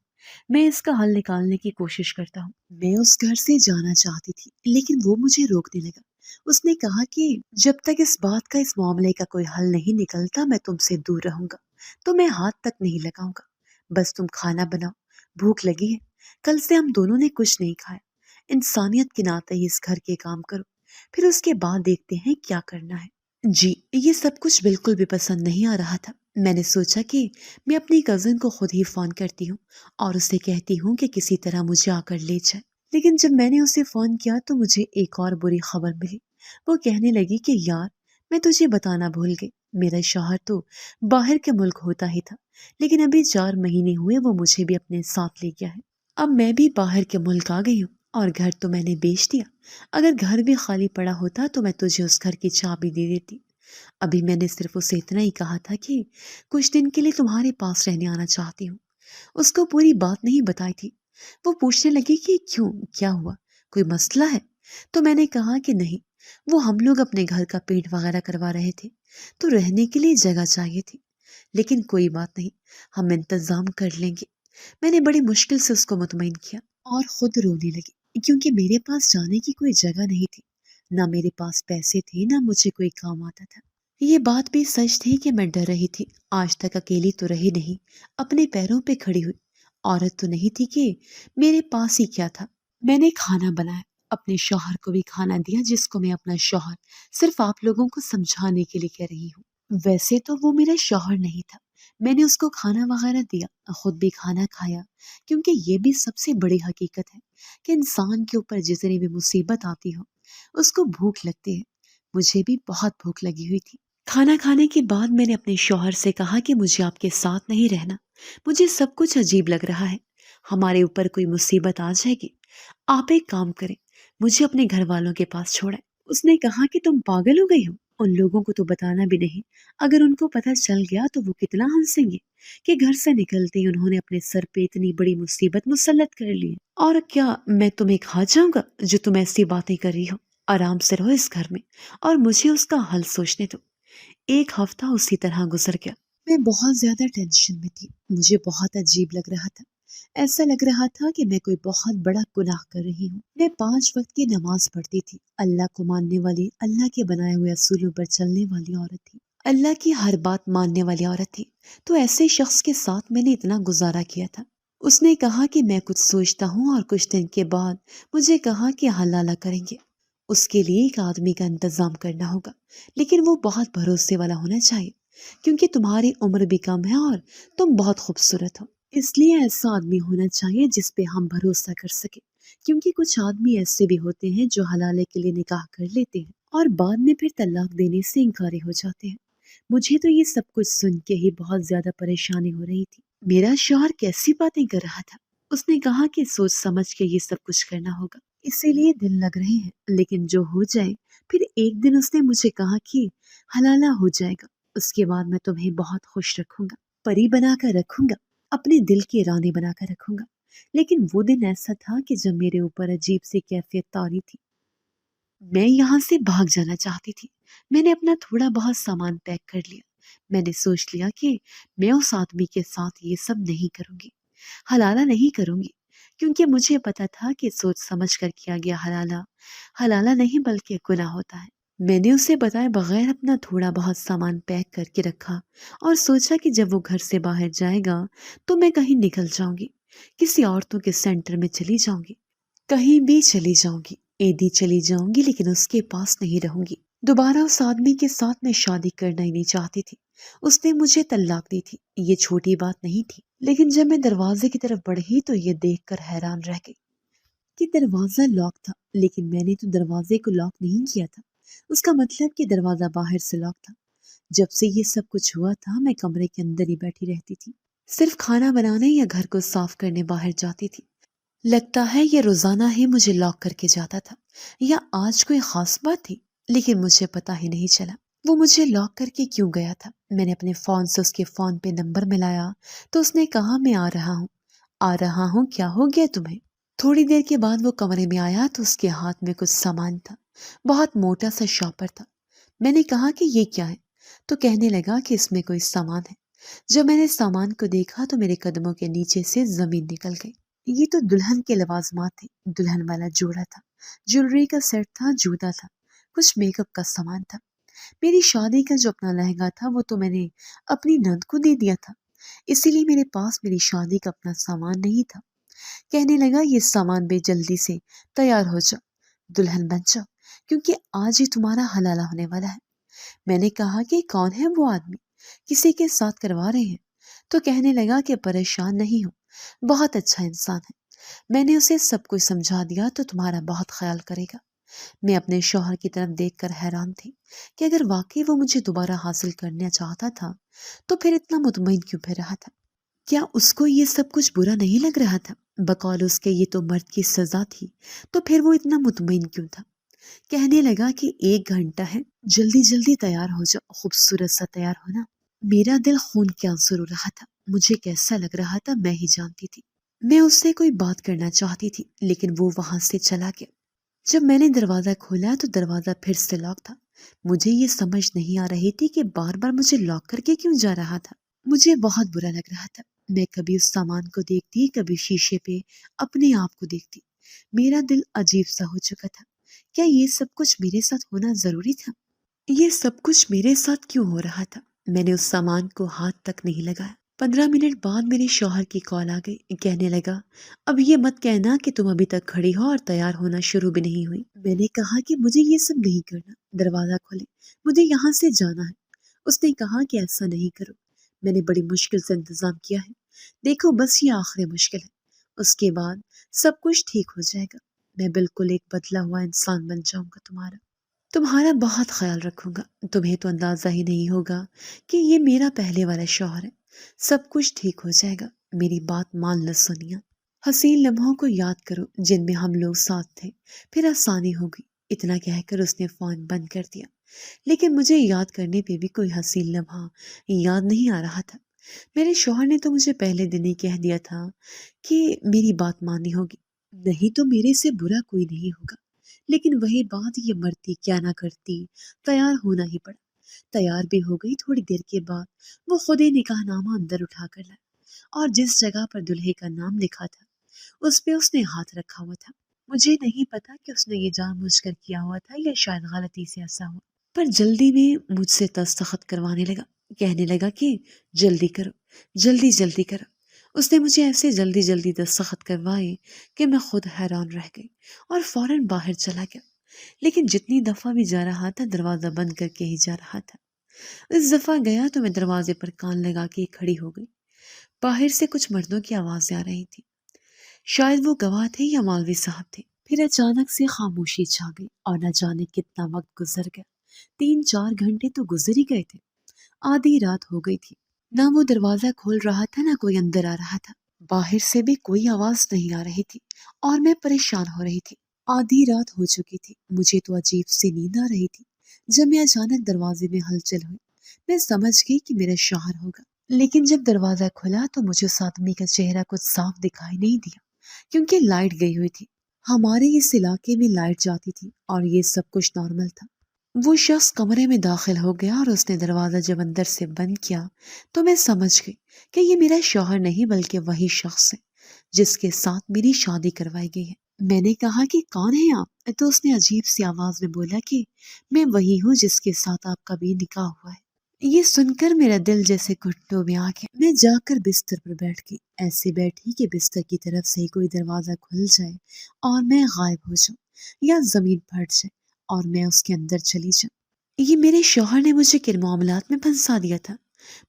میں اس کا حل نکالنے کی کوشش کرتا ہوں۔ میں اس گھر سے جانا چاہتی تھی لیکن وہ مجھے روکنے لگا۔ اس نے کہا کہ جب تک اس بات کا، اس معاملے کا کوئی حل نہیں نکلتا میں تم سے دور رہوں گا، تو میں ہاتھ تک نہیں لگاؤں گا، بس تم کھانا بناؤ، بھوک لگی ہے، کل سے ہم دونوں نے کچھ نہیں کھایا۔ انسانیت کے ناطے ہی اس گھر کے کام کرو، پھر اس کے بعد دیکھتے ہیں کیا کرنا ہے۔ جی، یہ سب کچھ بالکل بھی پسند نہیں آ رہا تھا۔ میں نے سوچا کہ میں اپنی کزن کو خود ہی فون کرتی ہوں اور اسے کہتی ہوں کہ کسی طرح مجھے آ کر لے جائے۔ لیکن جب میں نے اسے فون کیا تو مجھے ایک اور بری خبر ملی۔ وہ کہنے لگی کہ یار، میں تجھے بتانا بھول گئی، میرا شوہر تو باہر کے ملک ہوتا ہی تھا، لیکن ابھی 4 مہینے ہوئے وہ مجھے بھی اپنے ساتھ لے گیا ہے۔ اب میں بھی باہر کے ملک آ گئی ہوں اور گھر تو میں نے بیچ دیا۔ اگر گھر بھی خالی پڑا ہوتا تو میں تجھے اس گھر کی چابی دے دیتی۔ ابھی میں نے صرف اسے اتنا ہی کہا تھا کہ کچھ دن کے لیے تمہارے پاس رہنے آنا چاہتی ہوں۔ اس کو پوری بات نہیں بتائی تھی۔ وہ پوچھنے لگی کہ کیوں، کیا ہوا، کوئی مسئلہ ہے؟ تو میں نے کہا کہ نہیں، وہ ہم لوگ اپنے گھر کا پینٹ وغیرہ کروا رہے تھے تو رہنے کے لیے جگہ چاہیے تھی، لیکن کوئی بات نہیں، ہم انتظام کر لیں گے۔ میں نے بڑی مشکل سے اس کو مطمئن کیا اور خود رونے لگی، کیونکہ میرے پاس جانے کی کوئی جگہ نہیں تھی، نہ میرے پاس پیسے تھے، نہ مجھے کوئی کام آتا تھا۔ یہ بات بھی سچ تھی کہ میں ڈر رہی تھی، آج تک اکیلی تو رہی نہیں، اپنے پیروں پہ کھڑی ہوئی عورت تو نہیں تھی کہ میرے پاس ہی کیا تھا۔ میں نے کھانا بنایا، اپنے شوہر کو بھی کھانا دیا، جس کو میں اپنا شوہر صرف آپ لوگوں کو سمجھانے کے لیے کہہ رہی ہوں۔ ویسے تو وہ میرا شوہر نہیں تھا۔ میں نے اس کو کھانا وغیرہ دیا، خود بھی کھانا کھایا، کیونکہ یہ بھی سب سے بڑی حقیقت ہے کہ انسان کے اوپر جتنی بھی مصیبت آتی ہو اس کو بھوک لگتی ہے۔ مجھے بھی بہت بھوک لگی ہوئی تھی۔ کھانا کھانے کے بعد میں نے اپنے شوہر سے کہا کہ مجھے آپ کے ساتھ نہیں رہنا، مجھے سب کچھ عجیب لگ رہا ہے، ہمارے اوپر کوئی مصیبت آ جائے گی۔ آپ ایک کام کریں، مجھے اپنے گھر والوں کے پاس چھوڑیں۔ اس نے کہا کہ تم پاگل ہو گئی ہو، ان لوگوں کو تو بتانا بھی نہیں، اگر ان کو پتہ چل گیا تو وہ کتنا ہنسیں گے کہ گھر سے نکلتے ہی انہوں نے اپنے سر پہ اتنی بڑی مصیبت مسلط کر لی ہے۔ اور کیا میں تمہیں کھا جاؤں گا جو تم ایسی باتیں کر رہی ہو؟ آرام سے رہو اس گھر میں اور مجھے اس کا حل سوچنے دو۔ ایک ہفتہ اسی طرح گزر گیا۔ میں بہت زیادہ ٹینشن میں تھی، مجھے بہت عجیب لگ رہا تھا، ایسا لگ رہا تھا کہ میں کوئی بہت بڑا گناہ کر رہی ہوں۔ میں 5 وقت کی نماز پڑھتی تھی، اللہ کو ماننے والی، اللہ کے بنائے ہوئے اصولوں پر چلنے والی عورت تھی، اللہ کی ہر بات ماننے والی عورت تھی، تو ایسے شخص کے ساتھ میں نے اتنا گزارا کیا تھا۔ اس نے کہا کہ میں کچھ سوچتا ہوں اور کچھ دن کے بعد مجھے کہا کہ حلالہ کریں گے، اس کے لیے ایک آدمی کا انتظام کرنا ہوگا، لیکن وہ بہت بھروسے والا ہونا چاہیے، کیونکہ تمہاری عمر بھی کم ہے اور تم بہت خوبصورت ہو، اس لیے ایسا آدمی ہونا چاہیے جس پہ ہم بھروسہ کر سکیں، کیونکہ کچھ آدمی ایسے بھی ہوتے ہیں جو حلالے کے لیے نکاح کر لیتے ہیں اور بعد میں پھر طلاق دینے سے انکاری ہو جاتے ہیں۔ مجھے تو یہ سب کچھ سن کے ہی بہت زیادہ پریشانی ہو رہی تھی۔ میرا شوہر کیسی باتیں کر رہا تھا، اس نے کہا کہ سوچ سمجھ کے یہ سب کچھ کرنا ہوگا، اسی لیے دل لگ رہے ہیں، لیکن جو ہو جائے۔ پھر ایک دن اس نے مجھے کہا کہ حلالہ ہو جائے گا، اس کے بعد میں تمہیں بہت خوش رکھوں گا، پری بنا کر رکھوں گا، اپنے دل کی رانی بنا کر رکھوں گا۔ لیکن وہ دن ایسا تھا کہ جب میرے اوپر عجیب سی کیفیت طاری تھی، میں یہاں سے بھاگ جانا چاہتی تھی۔ میں نے اپنا تھوڑا بہت سامان پیک کر لیا، میں نے سوچ لیا کہ میں اس آدمی کے ساتھ یہ سب نہیں کروں گی، حلالہ نہیں کروں گی، کیونکہ مجھے پتا تھا کہ سوچ سمجھ کر کیا گیا حلالہ حلالہ نہیں بلکہ گناہ ہوتا ہے۔ میں نے اسے بتائے بغیر اپنا تھوڑا بہت سامان پیک کر کے رکھا اور سوچا کہ جب وہ گھر سے باہر جائے گا تو میں کہیں نکل جاؤں گی، کسی عورتوں کے سینٹر میں چلی جاؤں گی، کہیں بھی چلی جاؤں گی، ایدی چلی جاؤں گی، لیکن اس کے پاس نہیں رہوں گی۔ دوبارہ اس آدمی کے ساتھ میں شادی کرنا ہی نہیں چاہتی تھی۔ اس نے مجھے طلاق دی تھی، یہ چھوٹی بات نہیں تھی، لیکن جب میں دروازے کی طرف بڑھی تو یہ دیکھ کر حیران رہ گئی کہ دروازہ لاک تھا، لیکن میں نے تو دروازے کو لاک نہیں کیا تھا، اس کا مطلب کہ دروازہ باہر سے لاک تھا۔ جب سے یہ سب کچھ ہوا تھا میں کمرے کے اندر ہی بیٹھی رہتی تھی، صرف کھانا بنانے یا گھر کو صاف کرنے باہر جاتی تھی۔ لگتا ہے یہ روزانہ ہی مجھے لاک کر کے جاتا تھا، یا آج کوئی خاص بات تھی، لیکن مجھے پتا ہی نہیں چلا وہ مجھے لاک کر کے کیوں گیا تھا۔ میں نے اپنے فون سے اس کے فون پہ نمبر ملایا تو اس نے کہا میں آ رہا ہوں۔ آ رہا ہوں؟ کیا ہو گیا تمہیں؟ تھوڑی دیر کے بعد وہ کمرے میں آیا تو اس کے ہاتھ میں کچھ سامان تھا، بہت موٹا سا شاپر تھا۔ میں نے کہا کہ یہ کیا ہے؟ تو کہنے لگا کہ اس میں کوئی سامان ہے۔ جب میں نے سامان کو دیکھا تو میرے قدموں کے نیچے سے زمین نکل گئی۔ یہ تو دلہن کے لوازمات تھے، دلہن والا جوڑا تھا، جیولری کا سیٹ تھا، جوتا تھا، کچھ میک اپ کا سامان تھا۔ میری شادی کا جو اپنا لہنگا تھا وہ تو میں نے اپنی نند کو دے دیا تھا، اسی لیے میرے پاس میری شادی کا اپنا سامان نہیں تھا۔ کہنے لگا یہ سامان بے جلدی سے تیار ہو جاؤ، دلہن بن جاؤ، کیونکہ آج ہی تمہارا حلالہ ہونے والا ہے۔ میں نے کہا کہ کون ہے وہ آدمی، کسی کے ساتھ کروا رہے ہیں؟ تو کہنے لگا کہ پریشان نہیں ہو، بہت اچھا انسان ہے، میں نے اسے سب کچھ سمجھا دیا تو تمہارا بہت خیال کرے گا۔ میں اپنے شوہر کی طرف دیکھ کر حیران تھی کہ اگر واقعی وہ مجھے دوبارہ حاصل کرنا چاہتا تھا تو پھر اتنا مطمئن کیوں پھر رہا تھا؟ کیا اس کو یہ سب کچھ برا نہیں لگ رہا تھا؟ بقول اس کے یہ تو مرد کی سزا تھی، تو پھر وہ اتنا مطمئن کیوں تھا؟ کہنے لگا کہ 1 گھنٹہ ہے، جلدی جلدی تیار ہو جاؤ، خوبصورت سا تیار ہونا۔ میرا دل خون کے آنسو رو رہا تھا، مجھے کیسا لگ رہا تھا میں ہی جانتی تھی۔ میں اس سے کوئی بات کرنا چاہتی تھی لیکن وہ وہاں سے چلا گیا۔ جب میں نے دروازہ کھولا تو دروازہ پھر سے لاک تھا۔ مجھے یہ سمجھ نہیں آ رہی تھی کہ بار بار مجھے لاک کر کے کیوں جا رہا تھا۔ مجھے بہت برا لگ رہا تھا۔ میں کبھی اس سامان کو دیکھتی، کبھی شیشے پہ اپنے آپ کو دیکھتی۔ میرا دل عجیب سا ہو چکا تھا۔ کیا یہ سب کچھ میرے ساتھ ہونا ضروری تھا؟ یہ سب کچھ میرے ساتھ کیوں ہو رہا تھا؟ میں نے اس سامان کو ہاتھ تک نہیں لگایا۔ 15 منٹ بعد میرے شوہر کی کال آ گئی۔ کہنے لگا اب یہ مت کہنا کہ تم ابھی تک کھڑی ہو اور تیار ہونا شروع بھی نہیں ہوئی۔ میں نے کہا کہ مجھے یہ سب نہیں کرنا، دروازہ کھولے، مجھے یہاں سے جانا ہے۔ اس نے کہا کہ ایسا نہیں کرو، میں نے بڑی مشکل سے انتظام کیا ہے، دیکھو بس یہ آخری مشکل ہے، اس کے بعد سب کچھ ٹھیک ہو جائے گا، میں بالکل ایک بدلا ہوا انسان بن جاؤں گا، تمہارا بہت خیال رکھوں گا۔ تمہیں تو اندازہ ہی نہیں ہوگا کہ یہ میرا پہلے والا شوہر ہے، سب کچھ ٹھیک ہو جائے گا، میری بات مان لو سونیا۔ حسین لمحوں کو یاد کرو جن میں ہم لوگ ساتھ تھے، پھر آسانی ہوگی۔ اتنا کہہ کر اس نے فون بند کر دیا، لیکن مجھے یاد کرنے پہ بھی کوئی حسین لمحہ یاد نہیں آ رہا تھا۔ میرے شوہر نے تو مجھے پہلے دن ہی کہہ دیا تھا کہ میری بات ماننی ہوگی، نہیں تو میرے سے برا کوئی نہیں ہوگا، لیکن وہی بات یہ مرتی کیا نہ کرتی، تیار ہونا ہی پڑا۔ تیار بھی ہو گئی۔ تھوڑی دیر کے بعد وہ خود ہی نکاح نامہ اندر اٹھا کر لایا اور جس جگہ پر دلہے کا نام لکھا تھا اس پہ اس نے ہاتھ رکھا ہوا تھا۔ مجھے نہیں پتا کہ اس نے یہ جان بوجھ کر کیا ہوا تھا یا شاید غلطی سے ایسا ہوا، پر جلدی میں مجھ سے دستخط کروانے لگا، کہنے لگا کہ جلدی کرو، جلدی جلدی کرو۔ اس نے مجھے ایسے جلدی جلدی دستخط کروائے کہ میں خود حیران رہ گئی اور فوراً باہر چلا گیا، لیکن جتنی دفعہ بھی جا رہا تھا دروازہ بند کر کے ہی جا رہا تھا۔ اس دفعہ گیا تو میں دروازے پر کان لگا کے کھڑی ہو گئی۔ باہر سے کچھ مردوں کی آوازیں آ رہی تھی، شاید وہ گواہ تھے یا مولوی صاحب تھے۔ پھر اچانک سے خاموشی چھا گئی اور نہ جانے کتنا وقت گزر گیا، 3-4 گھنٹے تو گزر ہی گئے تھے۔ آدھی رات ہو گئی تھی، نہ وہ دروازہ کھول رہا تھا نہ کوئی اندر آ رہا تھا، باہر سے بھی کوئی آواز نہیں آ رہی تھی اور میں پریشان ہو رہی تھی۔ آدھی رات ہو چکی تھی، مجھے تو عجیب سی نیند آ رہی تھی۔ جب میں اچانک دروازے میں ہلچل ہوئی، میں سمجھ گئی کہ میرا شوہر ہوگا، لیکن جب دروازہ کھلا تو مجھے اس آدمی کا چہرہ کچھ صاف دکھائی نہیں دیا کیونکہ لائٹ گئی ہوئی تھی۔ ہمارے اس علاقے میں لائٹ جاتی تھی اور یہ سب کچھ نارمل تھا۔ وہ شخص کمرے میں داخل ہو گیا اور اس نے دروازہ جب اندر سے بند کیا تو میں سمجھ گئی کہ یہ میرا شوہر نہیں بلکہ وہی شخص ہے جس کے ساتھ میری شادی کروائی گئی ہے۔ میں نے کہا کہ کون ہیں آپ؟ تو اس نے عجیب سی آواز میں بولا کہ میں وہی ہوں جس کے ساتھ آپ کا بھی نکاح ہوا ہے۔ یہ سن کر میرا دل جیسے گھٹنوں میں آ گیا۔ میں جا کر بستر پر بیٹھ گئی، ایسے بیٹھی کہ بستر کی طرف سے کوئی دروازہ کھل جائے اور میں غائب ہو جاؤں یا زمین پھٹ جائے اور میں اس کے اندر چلی جاؤں۔ یہ میرے شوہر نے مجھے کن معاملات میں پھنسا دیا تھا،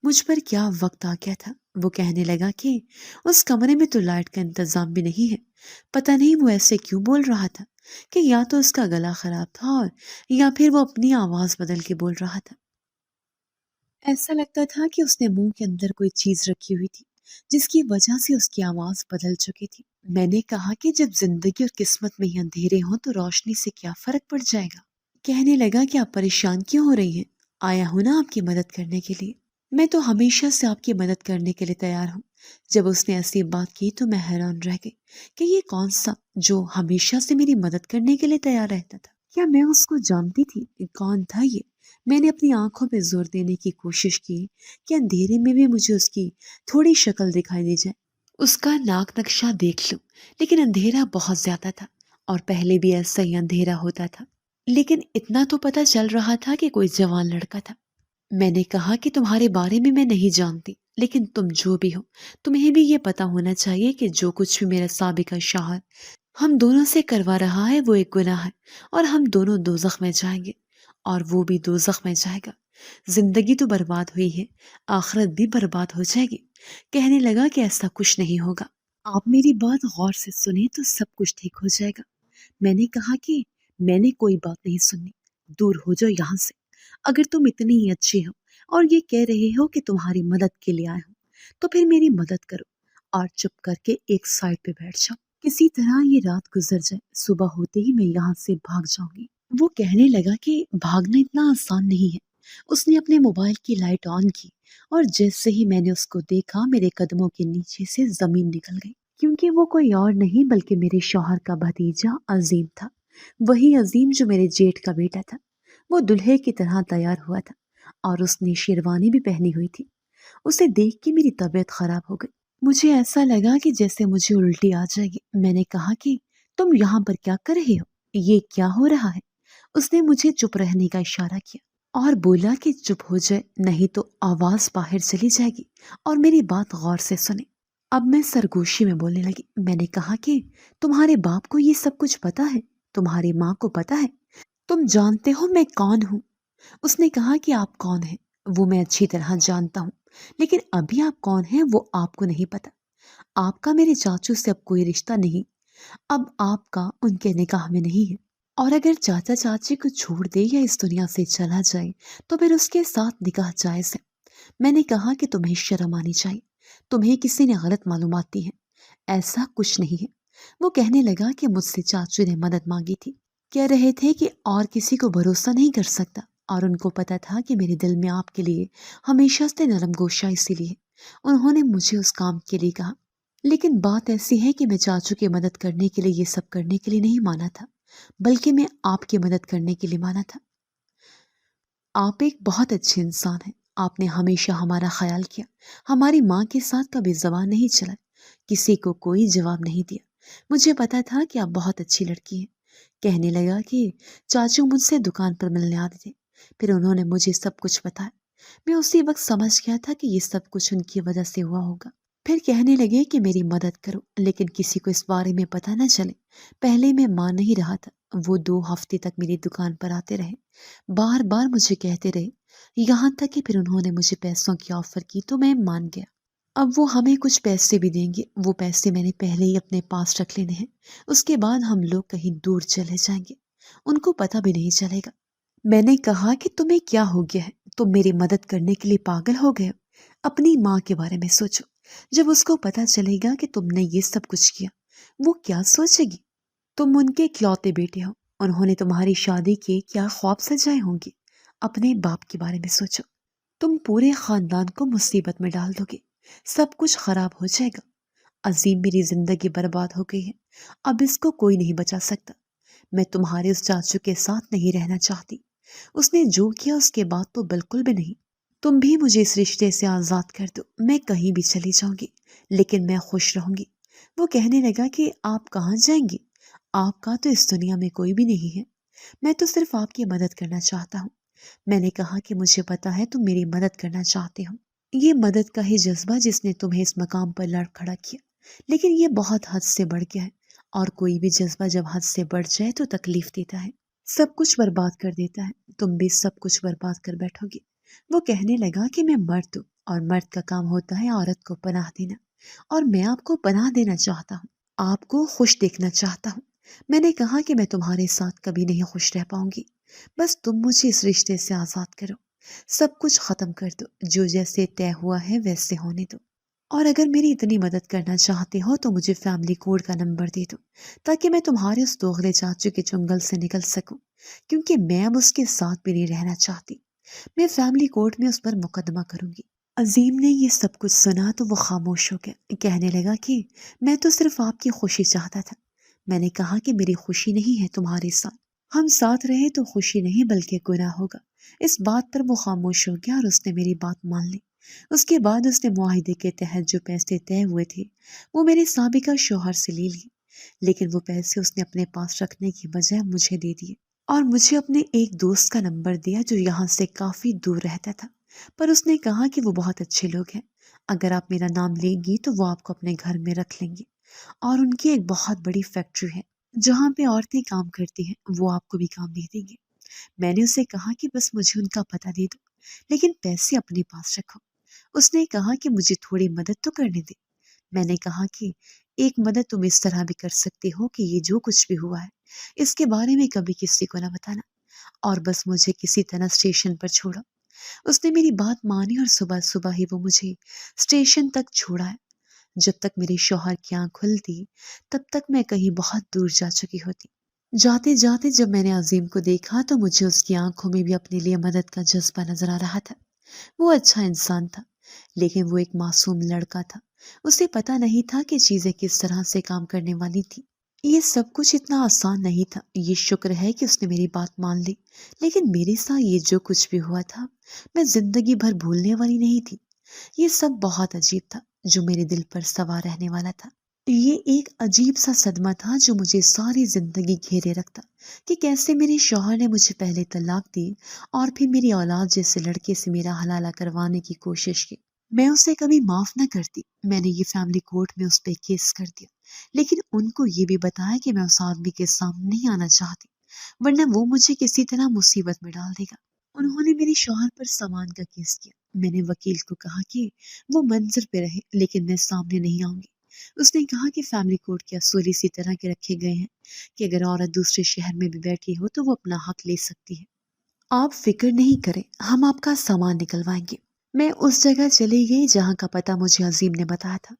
مجھ پر کیا وقت آ گیا تھا۔ وہ کہنے لگا کہ اس کمرے میں تو لائٹ کا انتظام بھی نہیں ہے۔ پتہ نہیں وہ ایسے کیوں بول رہا تھا کہ یا تو اس کا گلا خراب تھا اور یا پھر وہ اپنی آواز بدل کے بول رہا تھا۔ ایسا لگتا تھا کہ اس نے منہ کے اندر کوئی چیز رکھی ہوئی تھی جس کی وجہ سے اس کی آواز بدل چکی تھی۔ میں نے کہا کہ جب زندگی اور قسمت میں ہی اندھیرے ہوں تو روشنی سے کیا فرق پڑ جائے گا۔ کہنے لگا کہ آپ پریشان کیوں ہو رہی ہیں؟ آیا ہوں نا آپ کی مدد کرنے کے لیے، میں تو ہمیشہ سے آپ کی مدد کرنے کے لیے تیار ہوں۔ جب اس نے ایسی بات کی تو میں حیران رہ گئی کہ یہ کون سا جو ہمیشہ سے میری مدد کرنے کے لیے تیار رہتا تھا؟ کیا میں اس کو جانتی تھی؟ کون تھا یہ؟ میں نے اپنی آنکھوں پہ زور دینے کی کوشش کی کہ اندھیرے میں بھی مجھے اس کی تھوڑی شکل دکھائی دے جائے، اس کا ناک نقشہ دیکھ لوں، لیکن اندھیرا بہت زیادہ تھا اور پہلے بھی ایسا ہی اندھیرا ہوتا تھا، لیکن اتنا تو پتہ چل رہا تھا کہ کوئی جوان لڑکا تھا۔ میں نے کہا کہ تمہارے بارے میں نہیں جانتی، لیکن تم جو بھی ہو، تمہیں بھی یہ پتا ہونا چاہیے کہ جو کچھ بھی میرا سابقہ شوہر ہم دونوں سے کروا رہا ہے وہ ایک گناہ ہے، اور ہم دونوں دوزخ میں جائیں گے اور وہ بھی دوزخ میں جائے گا۔ زندگی تو برباد ہوئی ہے، آخرت بھی برباد ہو جائے گی۔ کہنے لگا کہ ایسا کچھ نہیں ہوگا، آپ میری بات غور سے سنیں تو سب کچھ ٹھیک ہو جائے گا۔ میں نے کہا کہ میں نے کوئی بات نہیں سننی، دور ہو جاؤ یہاں سے۔ اگر تم اتنی ہی اچھی ہو اور یہ کہہ رہے ہو کہ تمہاری مدد کے لیے آئے ہوں تو پھر میری مدد کرو اور چپ کر کے ایک سائڈ پہ بیٹھ جاؤ۔ کسی طرح یہ رات گزر جائے، صبح ہوتے ہی میں یہاں سے بھاگ جاؤں گی۔ وہ کہنے لگا کہ بھاگنا اتنا آسان نہیں ہے۔ اس نے اپنے موبائل کی لائٹ آن کی اور جیسے ہی میں نے اس کو دیکھا میرے قدموں کے نیچے سے زمین نکل گئی، کیونکہ وہ کوئی اور نہیں بلکہ میرے شوہر کا بھتیجا عظیم تھا، وہی عظیم جو میرے جیٹھ کا بیٹا تھا۔ وہ دلہے کی طرح تیار ہوا تھا اور اس نے شیروانی بھی پہنی ہوئی تھی۔ اسے دیکھ کے میری طبیعت خراب ہو گئی، مجھے ایسا لگا کہ جیسے مجھے الٹی آ جائے گی۔ میں نے کہا کہ تم یہاں پر کیا کر رہے ہو؟ یہ کیا ہو رہا ہے؟ اس نے مجھے چپ رہنے کا اشارہ کیا اور بولا کہ چپ ہو جائے، نہیں تو آواز باہر چلی جائے گی، اور میری بات غور سے سنیں۔ اب میں سرگوشی میں بولنے لگی۔ میں نے کہا کہ تمہارے باپ کو یہ سب کچھ پتا ہے، تمہاری ماں کو پتا ہے، تم جانتے ہو میں کون ہوں؟ اس نے کہا کہ آپ کون ہیں وہ میں اچھی طرح جانتا ہوں، لیکن ابھی آپ کون ہیں وہ آپ کو نہیں پتا۔ آپ کا میرے چاچو سے اب کوئی رشتہ نہیں، اب آپ کا ان کے نکاح میں نہیں ہے، اور اگر چاچا چاچی کو چھوڑ دے یا اس دنیا سے چلا جائے تو پھر اس کے ساتھ نکاح جائز ہے۔ میں نے کہا کہ تمہیں شرم آنی چاہیے، تمہیں کسی نے غلط معلومات دی ہیں، ایسا کچھ نہیں ہے۔ وہ کہنے لگا کہ مجھ سے چاچو نے مدد مانگی تھی، کہہ رہے تھے کہ اور کسی کو بھروسہ نہیں کر سکتا، اور ان کو پتا تھا کہ میرے دل میں آپ کے لیے ہمیشہ سے نرم گوشہ اسی لیے انہوں نے مجھے اس کام کے لیے کہا۔ لیکن بات ایسی ہے کہ میں چاچو کی مدد کرنے کے لیے یہ سب کرنے کے لیے نہیں مانا تھا، بلکہ میں آپ کی مدد کرنے کے لیے مانا تھا۔ آپ ایک بہت اچھے انسان ہیں، آپ نے ہمیشہ ہمارا خیال کیا، ہماری ماں کے ساتھ کبھی زبان نہیں چلا، کسی کو کوئی جواب نہیں دیا۔ مجھے پتا تھا کہ آپ بہت اچھی لڑکی ہیں۔ کہنے لگا کہ چاچو مجھ سے دکان پر ملنے آتے تھے، پھر انہوں نے مجھے سب کچھ بتایا۔ میں اسی وقت سمجھ گیا تھا کہ یہ سب کچھ ان کی وجہ سے ہوا ہوگا۔ پھر کہنے لگے کہ میری مدد کرو، لیکن کسی کو اس بارے میں پتہ نہ چلے۔ پہلے میں مان نہیں رہا تھا، وہ 2 ہفتے تک میری دکان پر آتے رہے، بار بار مجھے کہتے رہے، یہاں تک کہ پھر انہوں نے مجھے پیسوں کی آفر کی تو میں مان گیا۔ اب وہ ہمیں کچھ پیسے بھی دیں گے، وہ پیسے میں نے پہلے ہی اپنے پاس رکھ لینے ہیں، اس کے بعد ہم لوگ کہیں دور چلے جائیں گے، ان کو پتہ بھی نہیں چلے گا۔ میں نے کہا کہ تمہیں کیا ہو گیا ہے؟ تم میری مدد کرنے کے لیے پاگل ہو گئے ہو؟ اپنی ماں کے بارے میں سوچو، جب اس کو پتہ چلے گا کہ تم نے یہ سب کچھ کیا، وہ کیا سوچے گی؟ تم ان کے اکلوتے بیٹے ہو، انہوں نے تمہاری شادی کے کیا خواب سجائے ہوں گے؟ اپنے باپ کے بارے میں سوچو، تم پورے خاندان کو مصیبت میں ڈال دو گے، سب کچھ خراب ہو جائے گا۔ عظیم میری زندگی برباد ہو گئی ہے، اب اس کو کوئی نہیں بچا سکتا۔ میں تمہارے اس چاچو کے ساتھ نہیں رہنا چاہتی، اس نے جو کیا اس کے بعد تو بالکل بھی نہیں۔ تم بھی مجھے اس رشتے سے آزاد کر دو، میں کہیں بھی چلی جاؤں گی، لیکن میں خوش رہوں گی۔ وہ کہنے لگا کہ آپ کہاں جائیں گی؟ آپ کا تو اس دنیا میں کوئی بھی نہیں ہے، میں تو صرف آپ کی مدد کرنا چاہتا ہوں۔ میں نے کہا کہ مجھے پتا ہے تم میری مدد کرنا چاہتے ہو، یہ مدد کا ہی جذبہ جس نے تمہیں اس مقام پر لاڑ کھڑا کیا، لیکن یہ بہت حد سے بڑھ گیا ہے، اور کوئی بھی جذبہ جب حد سے بڑھ جائے تو تکلیف دیتا ہے، سب کچھ برباد کر دیتا ہے۔ تم بھی سب کچھ برباد کر بیٹھو گی۔ وہ کہنے لگا کہ میں مرد ہوں، اور مرد کا کام ہوتا ہے عورت کو پناہ دینا، اور میں آپ کو پناہ دینا چاہتا ہوں، آپ کو خوش دیکھنا چاہتا ہوں۔ میں نے کہا کہ میں تمہارے ساتھ کبھی نہیں خوش رہ پاؤں گی، بس تم مجھے اس رشتے سے آزاد کرو، سب کچھ ختم کر دو، جو جیسے طے ہوا ہے ویسے ہونے دو، اور اگر میری اتنی مدد کرنا چاہتے ہو تو مجھے فیملی کورٹ کا نمبر دے دو، تاکہ میں تمہارے اس دوغلے چاچو کے چنگل سے نکل سکوں، کیونکہ میں اب اس کے ساتھ بھی نہیں رہنا چاہتی۔ میں فیملی کورٹ میں اس پر مقدمہ کروں گی۔ عظیم نے یہ سب کچھ سنا تو وہ خاموش ہو گیا، کہنے لگا کہ میں تو صرف آپ کی خوشی چاہتا تھا۔ میں نے کہا کہ میری خوشی نہیں ہے تمہارے ساتھ، ہم ساتھ رہے تو خوشی نہیں بلکہ گناہ ہوگا۔ اس بات پر وہ خاموش ہو گیا اور اس نے میری بات مان لی۔ اس کے بعد اس نے معاہدے کے تحت جو پیسے طے ہوئے تھے وہ میرے سابقہ شوہر سے لے لیے، لیکن وہ پیسے اس نے اپنے پاس رکھنے کی بجائے مجھے دے دیے، اور مجھے اپنے ایک دوست کا نمبر دیا جو یہاں سے کافی دور رہتا تھا۔ پر اس نے کہا کہ وہ بہت اچھے لوگ ہیں، اگر آپ میرا نام لیں گی تو وہ آپ کو اپنے گھر میں رکھ لیں گے، اور ان کی ایک بہت بڑی فیکٹری ہے جہاں پہ عورتیں کام کرتی ہیں، وہ آپ کو بھی کام دے دیں گے۔ میں نے اسے کہا کہ بس مجھے ان کا پتہ دے دو، لیکن پیسے اپنے پاس رکھو۔ اس نے کہا کہ مجھے تھوڑی مدد تو کرنے دے۔ میں نے کہا کہ ایک مدد تم اس طرح بھی کر سکتے ہو کہ یہ جو کچھ بھی ہوا ہے اس کے بارے میں کبھی کسی کو نہ بتانا، اور بس مجھے کسی طرح اسٹیشن پر چھوڑو۔ اس نے میری بات مانی اور صبح صبح ہی وہ مجھے اسٹیشن تک چھوڑا ہے۔ جب تک میرے شوہر کی آنکھ کھلتی تب تک میں کہیں بہت دور جا چکی ہوتی۔ جاتے جاتے جب میں نے عظیم کو دیکھا تو مجھے اس کی آنکھوں میں بھی اپنے لیے مدد کا جذبہ نظر آ رہا تھا۔ وہ اچھا انسان تھا، لیکن وہ ایک معصوم لڑکا تھا۔ اسے پتہ نہیں تھا کہ چیزیں کس طرح سے کام کرنے والی تھی۔ یہ سب کچھ اتنا آسان نہیں تھا۔ یہ شکر ہے کہ اس نے میری بات مان لی، لیکن میرے ساتھ یہ جو کچھ بھی ہوا تھا میں زندگی بھر بھولنے والی نہیں تھی۔ یہ سب بہت عجیب تھا جو میرے دل پر سوار رہنے والا تھا۔ یہ ایک عجیب سا صدمہ تھا جو مجھے ساری زندگی گھیرے رکھتا، کہ کیسے میرے شوہر نے مجھے پہلے طلاق دی اور پھر میری اولاد جیسے لڑکے سے میرا حلالہ کروانے کی کوشش کی۔ میں اسے کبھی معاف نہ کرتی۔ میں نے یہ فیملی کورٹ میں اس پہ کیس کر دیا، لیکن ان کو یہ بھی بتایا کہ میں اس آدمی کے سامنے نہیں آنا چاہتی، ورنہ وہ مجھے کسی طرح مصیبت میں ڈال دے گا۔ انہوں نے میرے شوہر پر سامان کا کیس کیا۔ میں نے وکیل کو کہا کہ وہ منظر پہ رہے، لیکن میں سامنے نہیں آؤں گی۔ اس نے کہا کہ فیملی کورٹ کے اصول اسی طرح کے رکھے گئے ہیں کہ اگر عورت دوسرے شہر میں بھی بیٹھی ہو تو وہ اپنا حق لے سکتی ہے۔ آپ فکر نہیں کریں، ہم آپ کا سامان نکلوائیں گے۔ میں اس جگہ چلی گئی جہاں کا پتہ مجھے عظیم نے بتایا تھا۔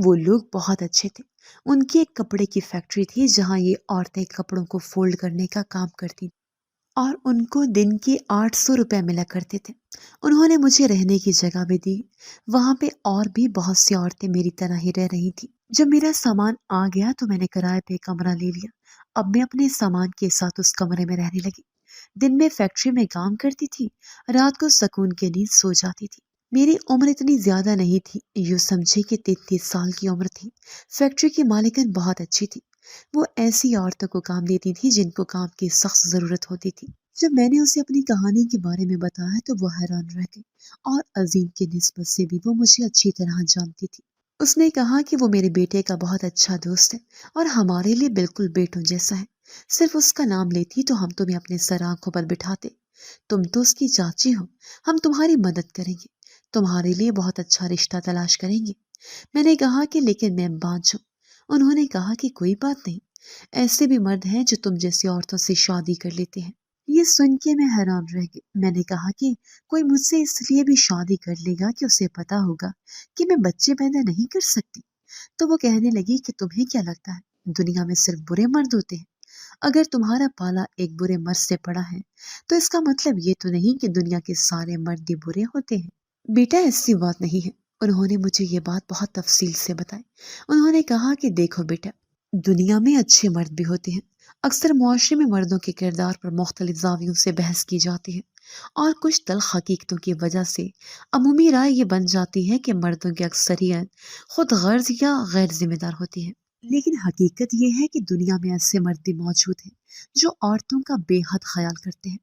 وہ لوگ بہت اچھے تھے۔ ان کی ایک کپڑے کی فیکٹری تھی جہاں یہ عورتیں کپڑوں کو فولڈ کرنے کا کام کرتی، اور ان کو دن کے 800 روپے ملا کرتے تھے۔ انہوں نے مجھے رہنے کی جگہ بھی دی۔ وہاں پہ اور بھی بہت سی عورتیں میری طرح ہی رہ رہی تھی۔ جب میرا سامان آ گیا تو میں نے کرائے پہ کمرہ لے لیا۔ اب میں اپنے سامان کے ساتھ اس کمرے میں رہنے لگی۔ دن میں فیکٹری میں کام کرتی تھی، رات کو سکون کے نیند سو جاتی تھی۔ میری عمر اتنی زیادہ نہیں تھی، یوں سمجھے کہ 33 سال کی عمر تھی۔ فیکٹری کی مالکن بہت اچھی تھی۔ وہ ایسی عورتوں کو کام دیتی تھی جن کو کام کی سخت ضرورت ہوتی تھی۔ جب میں نے اسے اپنی کہانی کے بارے میں بتایا تو وہ حیران رہ گئی، اور عظیم کی نسبت سے بھی وہ مجھے اچھی طرح جانتی تھی۔ اس نے کہا کہ وہ میرے بیٹے کا بہت اچھا دوست ہے اور ہمارے لیے بالکل بیٹوں جیسا ہے۔ صرف اس کا نام لیتی تو ہم تمہیں اپنے سر آنکھوں پر بٹھاتے۔ تم تو اس کی چاچی ہو، ہم تمہاری مدد کریں گے، تمہارے لیے بہت اچھا رشتہ تلاش کریں گے۔ میں نے کہا کہ لیکن میں بانجھ ہوں۔ انہوں نے کہا کہ کوئی بات نہیں، ایسے بھی مرد ہیں جو تم جیسی عورتوں سے شادی کر لیتے ہیں۔ یہ سن کے میں حیران رہ گئی۔ میں نے کہا کہ کوئی مجھ سے اس لیے بھی شادی کر لے گا کہ اسے پتا ہوگا کہ میں بچے پیدا نہیں کر سکتی۔ تو وہ کہنے لگی کہ تمہیں کیا لگتا ہے دنیا میں صرف برے مرد ہوتے ہیں؟ اگر تمہارا پالا ایک برے مرد سے پڑا ہے تو اس کا مطلب یہ تو نہیں کہ دنیا کے سارے مرد ہی برے ہوتے ہیں۔ بیٹا ایسی بات نہیں ہے۔ انہوں نے مجھے یہ بات بہت تفصیل سے بتائی۔ انہوں نے کہا کہ دیکھو بیٹا، دنیا میں اچھے مرد بھی ہوتے ہیں۔ اکثر معاشرے میں مردوں کے کردار پر مختلف زاویوں سے بحث کی جاتی ہے، اور کچھ تلخ حقیقتوں کی وجہ سے عمومی رائے یہ بن جاتی ہے کہ مردوں کی اکثریت خود غرض یا غیر ذمہ دار ہوتی ہے۔ لیکن حقیقت یہ ہے کہ دنیا میں ایسے مرد بھی موجود ہیں جو عورتوں کا بے حد خیال کرتے ہیں،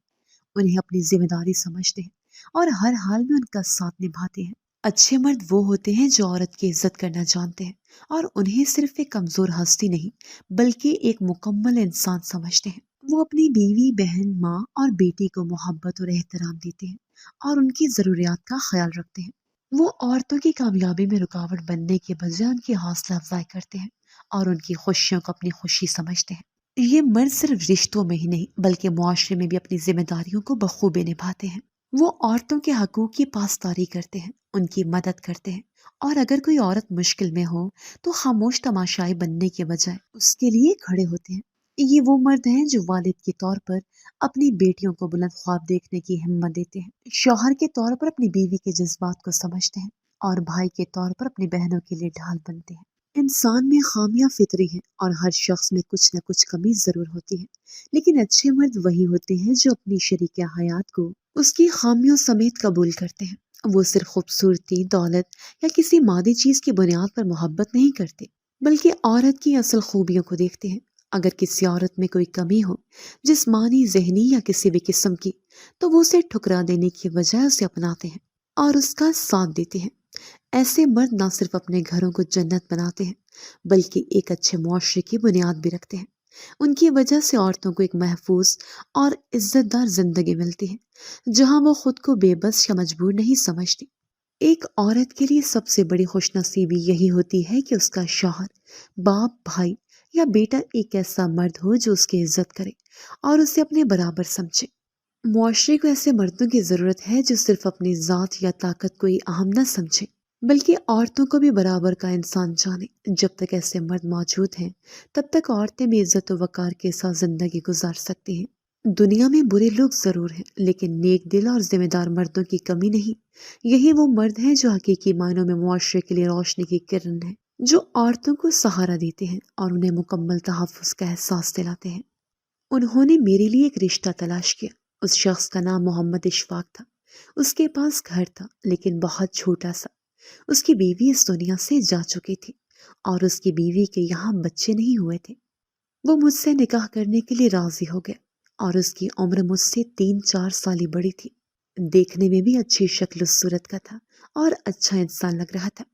انہیں اپنی ذمہ داری سمجھتے ہیں اور ہر حال میں ان کا ساتھ نبھاتے ہیں۔ اچھے مرد وہ ہوتے ہیں جو عورت کی عزت کرنا جانتے ہیں اور انہیں صرف ایک کمزور ہستی نہیں بلکہ ایک مکمل انسان سمجھتے ہیں۔ وہ اپنی بیوی، بہن، ماں اور بیٹی کو محبت اور احترام دیتے ہیں اور ان کی ضروریات کا خیال رکھتے ہیں۔ وہ عورتوں کی کامیابی میں رکاوٹ بننے کے بجائے ان کی حوصلہ افزائی کرتے ہیں اور ان کی خوشیوں کو اپنی خوشی سمجھتے ہیں۔ یہ مرد صرف رشتوں میں ہی نہیں بلکہ معاشرے میں بھی اپنی ذمہ داریوں کو بخوبی نبھاتے ہیں۔ وہ عورتوں کے حقوق کی پاسداری کرتے ہیں، ان کی مدد کرتے ہیں، اور اگر کوئی عورت مشکل میں ہو تو خاموش تماشائی بننے کے بجائے اس کے لیے کھڑے ہوتے ہیں۔ یہ وہ مرد ہیں جو والد کے طور پر اپنی بیٹیوں کو بلند خواب دیکھنے کی ہمت دیتے ہیں، شوہر کے طور پر اپنی بیوی کے جذبات کو سمجھتے ہیں، اور بھائی کے طور پر اپنی بہنوں کے لیے ڈھال بنتے ہیں۔ انسان میں خامیاں فطری ہیں اور ہر شخص میں کچھ نہ کچھ کمی ضرور ہوتی ہے، لیکن اچھے مرد وہی ہوتے ہیں جو اپنی شریک حیات کو اس کی خامیوں سمیت قبول کرتے ہیں۔ وہ صرف خوبصورتی، دولت یا کسی مادی چیز کی بنیاد پر محبت نہیں کرتے بلکہ عورت کی اصل خوبیوں کو دیکھتے ہیں۔ اگر کسی عورت میں کوئی کمی ہو، جسمانی، ذہنی یا کسی بھی قسم کی، تو وہ اسے ٹھکرا دینے کی بجائے اسے اپناتے ہیں۔ اور اس کا ساتھ دیتے ہیں۔ ایسے مرد نہ صرف اپنے گھروں کو جنت بناتے ہیں بلکہ ایک اچھے معاشرے کی بنیاد بھی رکھتے ہیں۔ ان کی وجہ سے عورتوں کو ایک محفوظ اور عزت دار زندگی ملتی ہے جہاں وہ خود کو بے بس یا مجبور نہیں سمجھتی۔ ایک عورت کے لیے سب سے بڑی خوش نصیبی یہی ہوتی ہے کہ اس کا شوہر، باپ، بھائی یا بیٹا ایک ایسا مرد ہو جو اس کی عزت کرے اور اسے اپنے برابر سمجھے۔ معاشرے کو ایسے مردوں کی ضرورت ہے جو صرف اپنی ذات یا طاقت کو ہی اہم نہ سمجھے بلکہ عورتوں کو بھی برابر کا انسان جانے۔ جب تک ایسے مرد موجود ہیں تب تک عورتیں بھی عزت و وقار کے ساتھ زندگی گزار سکتی ہیں۔ دنیا میں برے لوگ ضرور ہیں لیکن نیک دل اور ذمہ دار مردوں کی کمی نہیں۔ یہی وہ مرد ہیں جو حقیقی معنوں میں معاشرے کے لیے روشنی کی کرن ہے، جو عورتوں کو سہارا دیتے ہیں اور انہیں مکمل تحفظ کا احساس دلاتے ہیں۔ انہوں نے میرے لیے ایک رشتہ تلاش کیا۔ اس شخص کا نام محمد اشفاق تھا۔ اس کے پاس گھر تھا لیکن بہت چھوٹا سا۔ اس کی بیوی اس دنیا سے جا چکی تھی اور اس کی بیوی کے یہاں بچے نہیں ہوئے تھے۔ وہ مجھ سے نکاح کرنے کے لیے راضی ہو گیا اور اس کی عمر مجھ سے 3-4 سال ہی بڑی تھی۔ دیکھنے میں بھی اچھی شکل و صورت کا تھا اور اچھا انسان لگ رہا تھا۔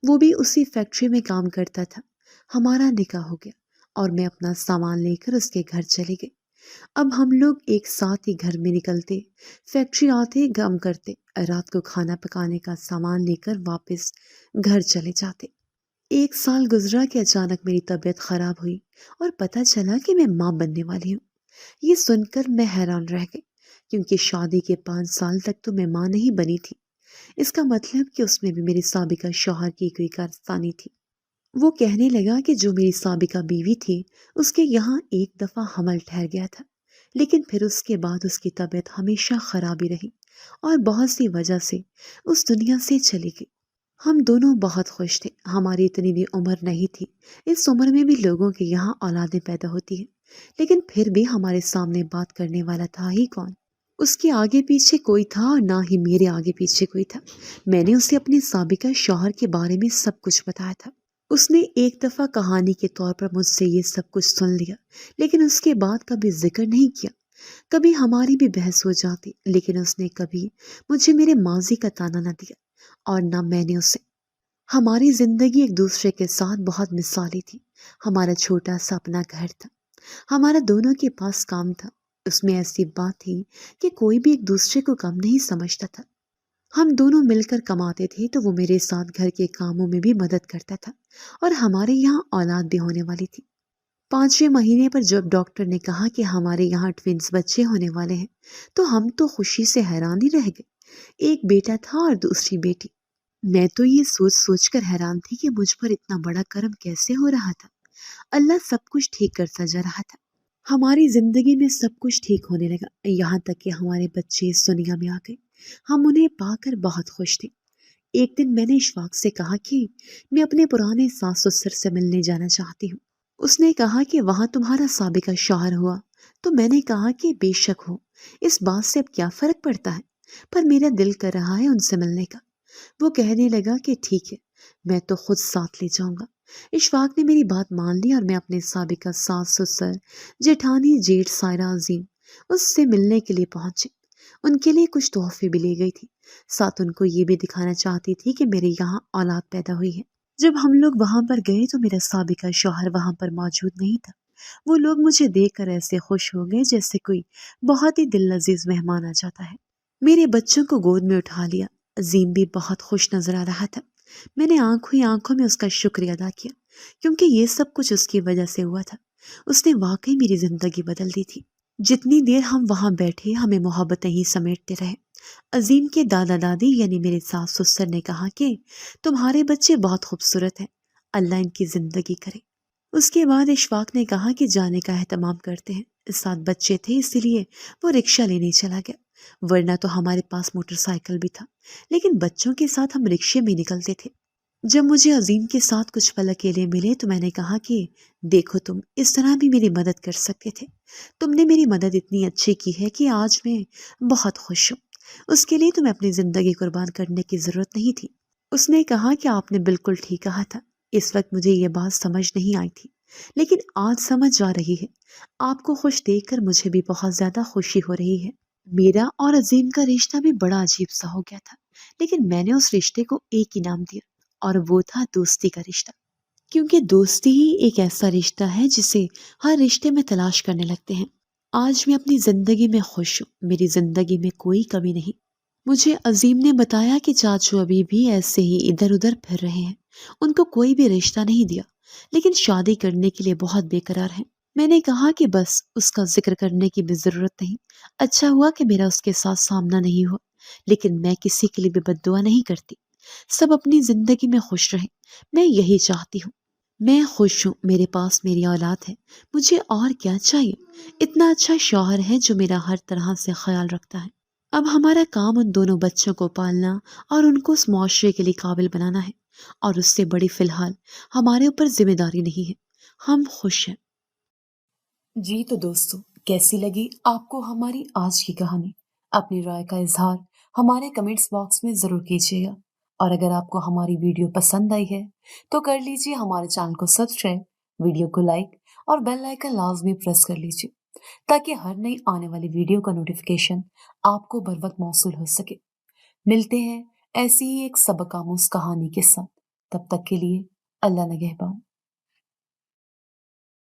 وہ بھی اسی فیکٹری میں کام کرتا تھا۔ ہمارا نکاح ہو گیا اور میں اپنا سامان لے کر اس کے گھر چلی گئی۔ اب ہم لوگ ایک ساتھ ہی گھر میں نکلتے، فیکٹری آتے، کام کرتے، رات کو کھانا پکانے کا سامان لے کر واپس گھر چلے جاتے۔ 1 سال گزرا کہ اچانک میری طبیعت خراب ہوئی اور پتہ چلا کہ میں ماں بننے والی ہوں۔ یہ سن کر میں حیران رہ گئی کیونکہ شادی کے 5 سال تک تو میں ماں نہیں بنی تھی۔ اس کا مطلب کہ اس میں بھی میرے سابقہ شوہر کی کوئی کارستانی تھی۔ وہ کہنے لگا کہ جو میری سابقہ بیوی تھی اس کے یہاں ایک دفعہ حمل ٹھہر گیا تھا لیکن پھر اس کے بعد اس کی طبیعت ہمیشہ خراب ہی رہی اور بہت سی وجہ سے اس دنیا سے چلی گئی۔ ہم دونوں بہت خوش تھے۔ ہماری اتنی بھی عمر نہیں تھی۔ اس عمر میں بھی لوگوں کے یہاں اولادیں پیدا ہوتی ہیں لیکن پھر بھی ہمارے سامنے بات کرنے والا تھا ہی کون؟ اس کے آگے پیچھے کوئی تھا اور نہ ہی میرے آگے پیچھے کوئی تھا۔ میں نے اسے اپنے سابقہ شوہر کے بارے میں سب کچھ بتایا تھا۔ اس نے ایک دفعہ کہانی کے طور پر مجھ سے یہ سب کچھ سن لیا لیکن اس کے بعد کبھی ذکر نہیں کیا۔ کبھی ہماری بھی بحث ہو جاتی لیکن اس نے کبھی مجھے میرے ماضی کا تانا نہ دیا اور نہ میں نے اسے۔ ہماری زندگی ایک دوسرے کے ساتھ بہت مثالی تھی۔ ہمارا چھوٹا سا اپنا گھر تھا، ہمارا دونوں کے پاس کام تھا۔ اس میں ایسی بات تھی کہ کوئی بھی ایک دوسرے کو کم نہیں سمجھتا تھا۔ ہم دونوں مل کر کماتے تھے تو وہ میرے ساتھ گھر کے کاموں میں بھی مدد کرتا تھا اور ہمارے یہاں اولاد بھی ہونے والی تھی۔ 5ویں مہینے پر جب ڈاکٹر نے کہا کہ ہمارے یہاں ٹوینز بچے ہونے والے ہیں تو ہم تو خوشی سے حیران ہی رہ گئے۔ ایک بیٹا تھا اور دوسری بیٹی۔ میں تو یہ سوچ سوچ کر حیران تھی کہ مجھ پر اتنا بڑا کرم کیسے ہو رہا تھا۔ اللہ سب کچھ ٹھیک کر سجا رہا تھا۔ ہماری زندگی میں سب کچھ ٹھیک ہونے لگا یہاں تک کہ ہمارے بچے اس دنیا میں آ گئے۔ ہم انہیں پا کر بہت خوش تھے۔ ایک دن میں نے اشفاق سے کہا کہ میں اپنے پرانے ساس سسر سے ملنے جانا چاہتی ہوں۔ اس نے کہا کہ وہاں تمہارا سابقہ شوہر ہوا؟ تو میں نے کہا کہ بے شک ہو، اس بات سے اب کیا فرق پڑتا ہے، پر میرا دل کر رہا ہے ان سے ملنے کا۔ وہ کہنے لگا کہ ٹھیک ہے، میں تو خود ساتھ لے جاؤں گا۔ اشفاق نے میری بات مان لی اور میں اپنے سابقہ ساس سسر، جیٹھانی، جیٹھ، سائرہ، عظیم اس سے ملنے کے لیے پہنچے۔ ان کے لیے کچھ تحفے بھی لے گئی تھی، ساتھ ان کو یہ بھی دکھانا چاہتی تھی کہ میرے یہاں اولاد پیدا ہوئی ہے۔ جب ہم لوگ وہاں پر گئے تو میرا سابقہ شوہر وہاں پر موجود نہیں تھا۔ وہ لوگ مجھے دیکھ کر ایسے خوش ہو گئے جیسے کوئی بہت ہی دل عزیز مہمان آ جاتا ہے۔ میرے بچوں کو گود میں اٹھا لیا۔ عظیم بھی بہت خوش نظر آ رہا تھا۔ میں نے آنکھوں ہی آنکھوں میں اس کا شکریہ ادا کیا کیونکہ یہ سب کچھ اس کی وجہ سے ہوا تھا۔ اس نے واقعی میری زندگی بدل دی تھی۔ جتنی دیر ہم وہاں بیٹھے ہمیں محبتیں ہی سمیٹتے رہے۔ عظیم کے دادا دادی یعنی میرے ساس سسر نے کہا کہ تمہارے بچے بہت خوبصورت ہیں، اللہ ان کی زندگی کرے۔ اس کے بعد اشفاق نے کہا کہ جانے کا اہتمام کرتے ہیں۔ 7 بچے تھے اسی لیے وہ رکشہ لینے چلا گیا، ورنہ تو ہمارے پاس موٹر سائیکل بھی تھا، لیکن بچوں کے ساتھ ہم رکشے میں نکلتے تھے۔ جب مجھے عظیم کے ساتھ کچھ پل اکیلے ملے تو میں نے کہا کہ دیکھو تم اس طرح بھی میری مدد کر سکتے تھے۔ تم نے میری مدد اتنی اچھی کی ہے کہ آج میں بہت خوش ہوں۔ اس کے لیے تمہیں اپنی زندگی قربان کرنے کی ضرورت نہیں تھی۔ اس نے کہا کہ آپ نے بالکل ٹھیک کہا تھا۔ اس وقت مجھے یہ بات سمجھ نہیں آئی تھی لیکن آج سمجھ آ رہی ہے۔ آپ کو خوش دیکھ کر مجھے بھی بہت زیادہ خوشی ہو رہی ہے۔ میرا اور عظیم کا رشتہ بھی بڑا عجیب سا ہو گیا تھا، لیکن میں نے اس رشتے کو ایک ہی نام دیا، اور وہ تھا دوستی کا رشتہ۔ کیونکہ دوستی ہی ایک ایسا رشتہ ہے جسے ہر رشتے میں تلاش کرنے لگتے ہیں۔ آج میں اپنی زندگی میں خوش ہوں، میری زندگی میں کوئی کمی نہیں۔ مجھے عظیم نے بتایا کہ چاچو ابھی بھی ایسے ہی ادھر ادھر پھر رہے ہیں، ان کو کوئی بھی رشتہ نہیں دیا، لیکن شادی کرنے کے لیے بہت بے قرار ہیں۔ میں نے کہا کہ بس اس کا ذکر کرنے کی بھی ضرورت نہیں، اچھا ہوا کہ میرا اس کے ساتھ سامنا نہیں ہوا، لیکن میں کسی کے لیے بھی بد دعا نہیں کرتی، سب اپنی زندگی میں خوش رہیں، میں یہی چاہتی ہوں۔ میں خوش ہوں، میرے پاس میری اولاد ہے، مجھے اور کیا چاہیے؟ اتنا اچھا شوہر ہے جو میرا ہر طرح سے خیال رکھتا ہے۔ اب ہمارا کام ان دونوں بچوں کو پالنا اور ان کو اس معاشرے کے لیے قابل بنانا ہے، اور اس سے بڑی فی الحال ہمارے اوپر ذمہ داری نہیں ہے۔ ہم خوش ہیں۔ جی تو دوستو، کیسی لگی آپ کو ہماری آج کی کہانی؟ اپنی رائے کا اظہار ہمارے کمنٹس باکس میں ضرور کیجیے گا، اور اگر آپ کو ہماری ویڈیو پسند آئی ہے تو کر لیجیے ہمارے چینل کو سبسکرائب، ویڈیو کو لائک اور بیل آئیکن لازمی پریس کر لیجیے تاکہ ہر نئی آنے والی ویڈیو کا نوٹیفیکیشن آپ کو بر وقت موصول ہو سکے۔ ملتے ہیں ایسی ہی ایک سبق آموز کہانی کے ساتھ، تب تک کے لیے اللہ نگہبان۔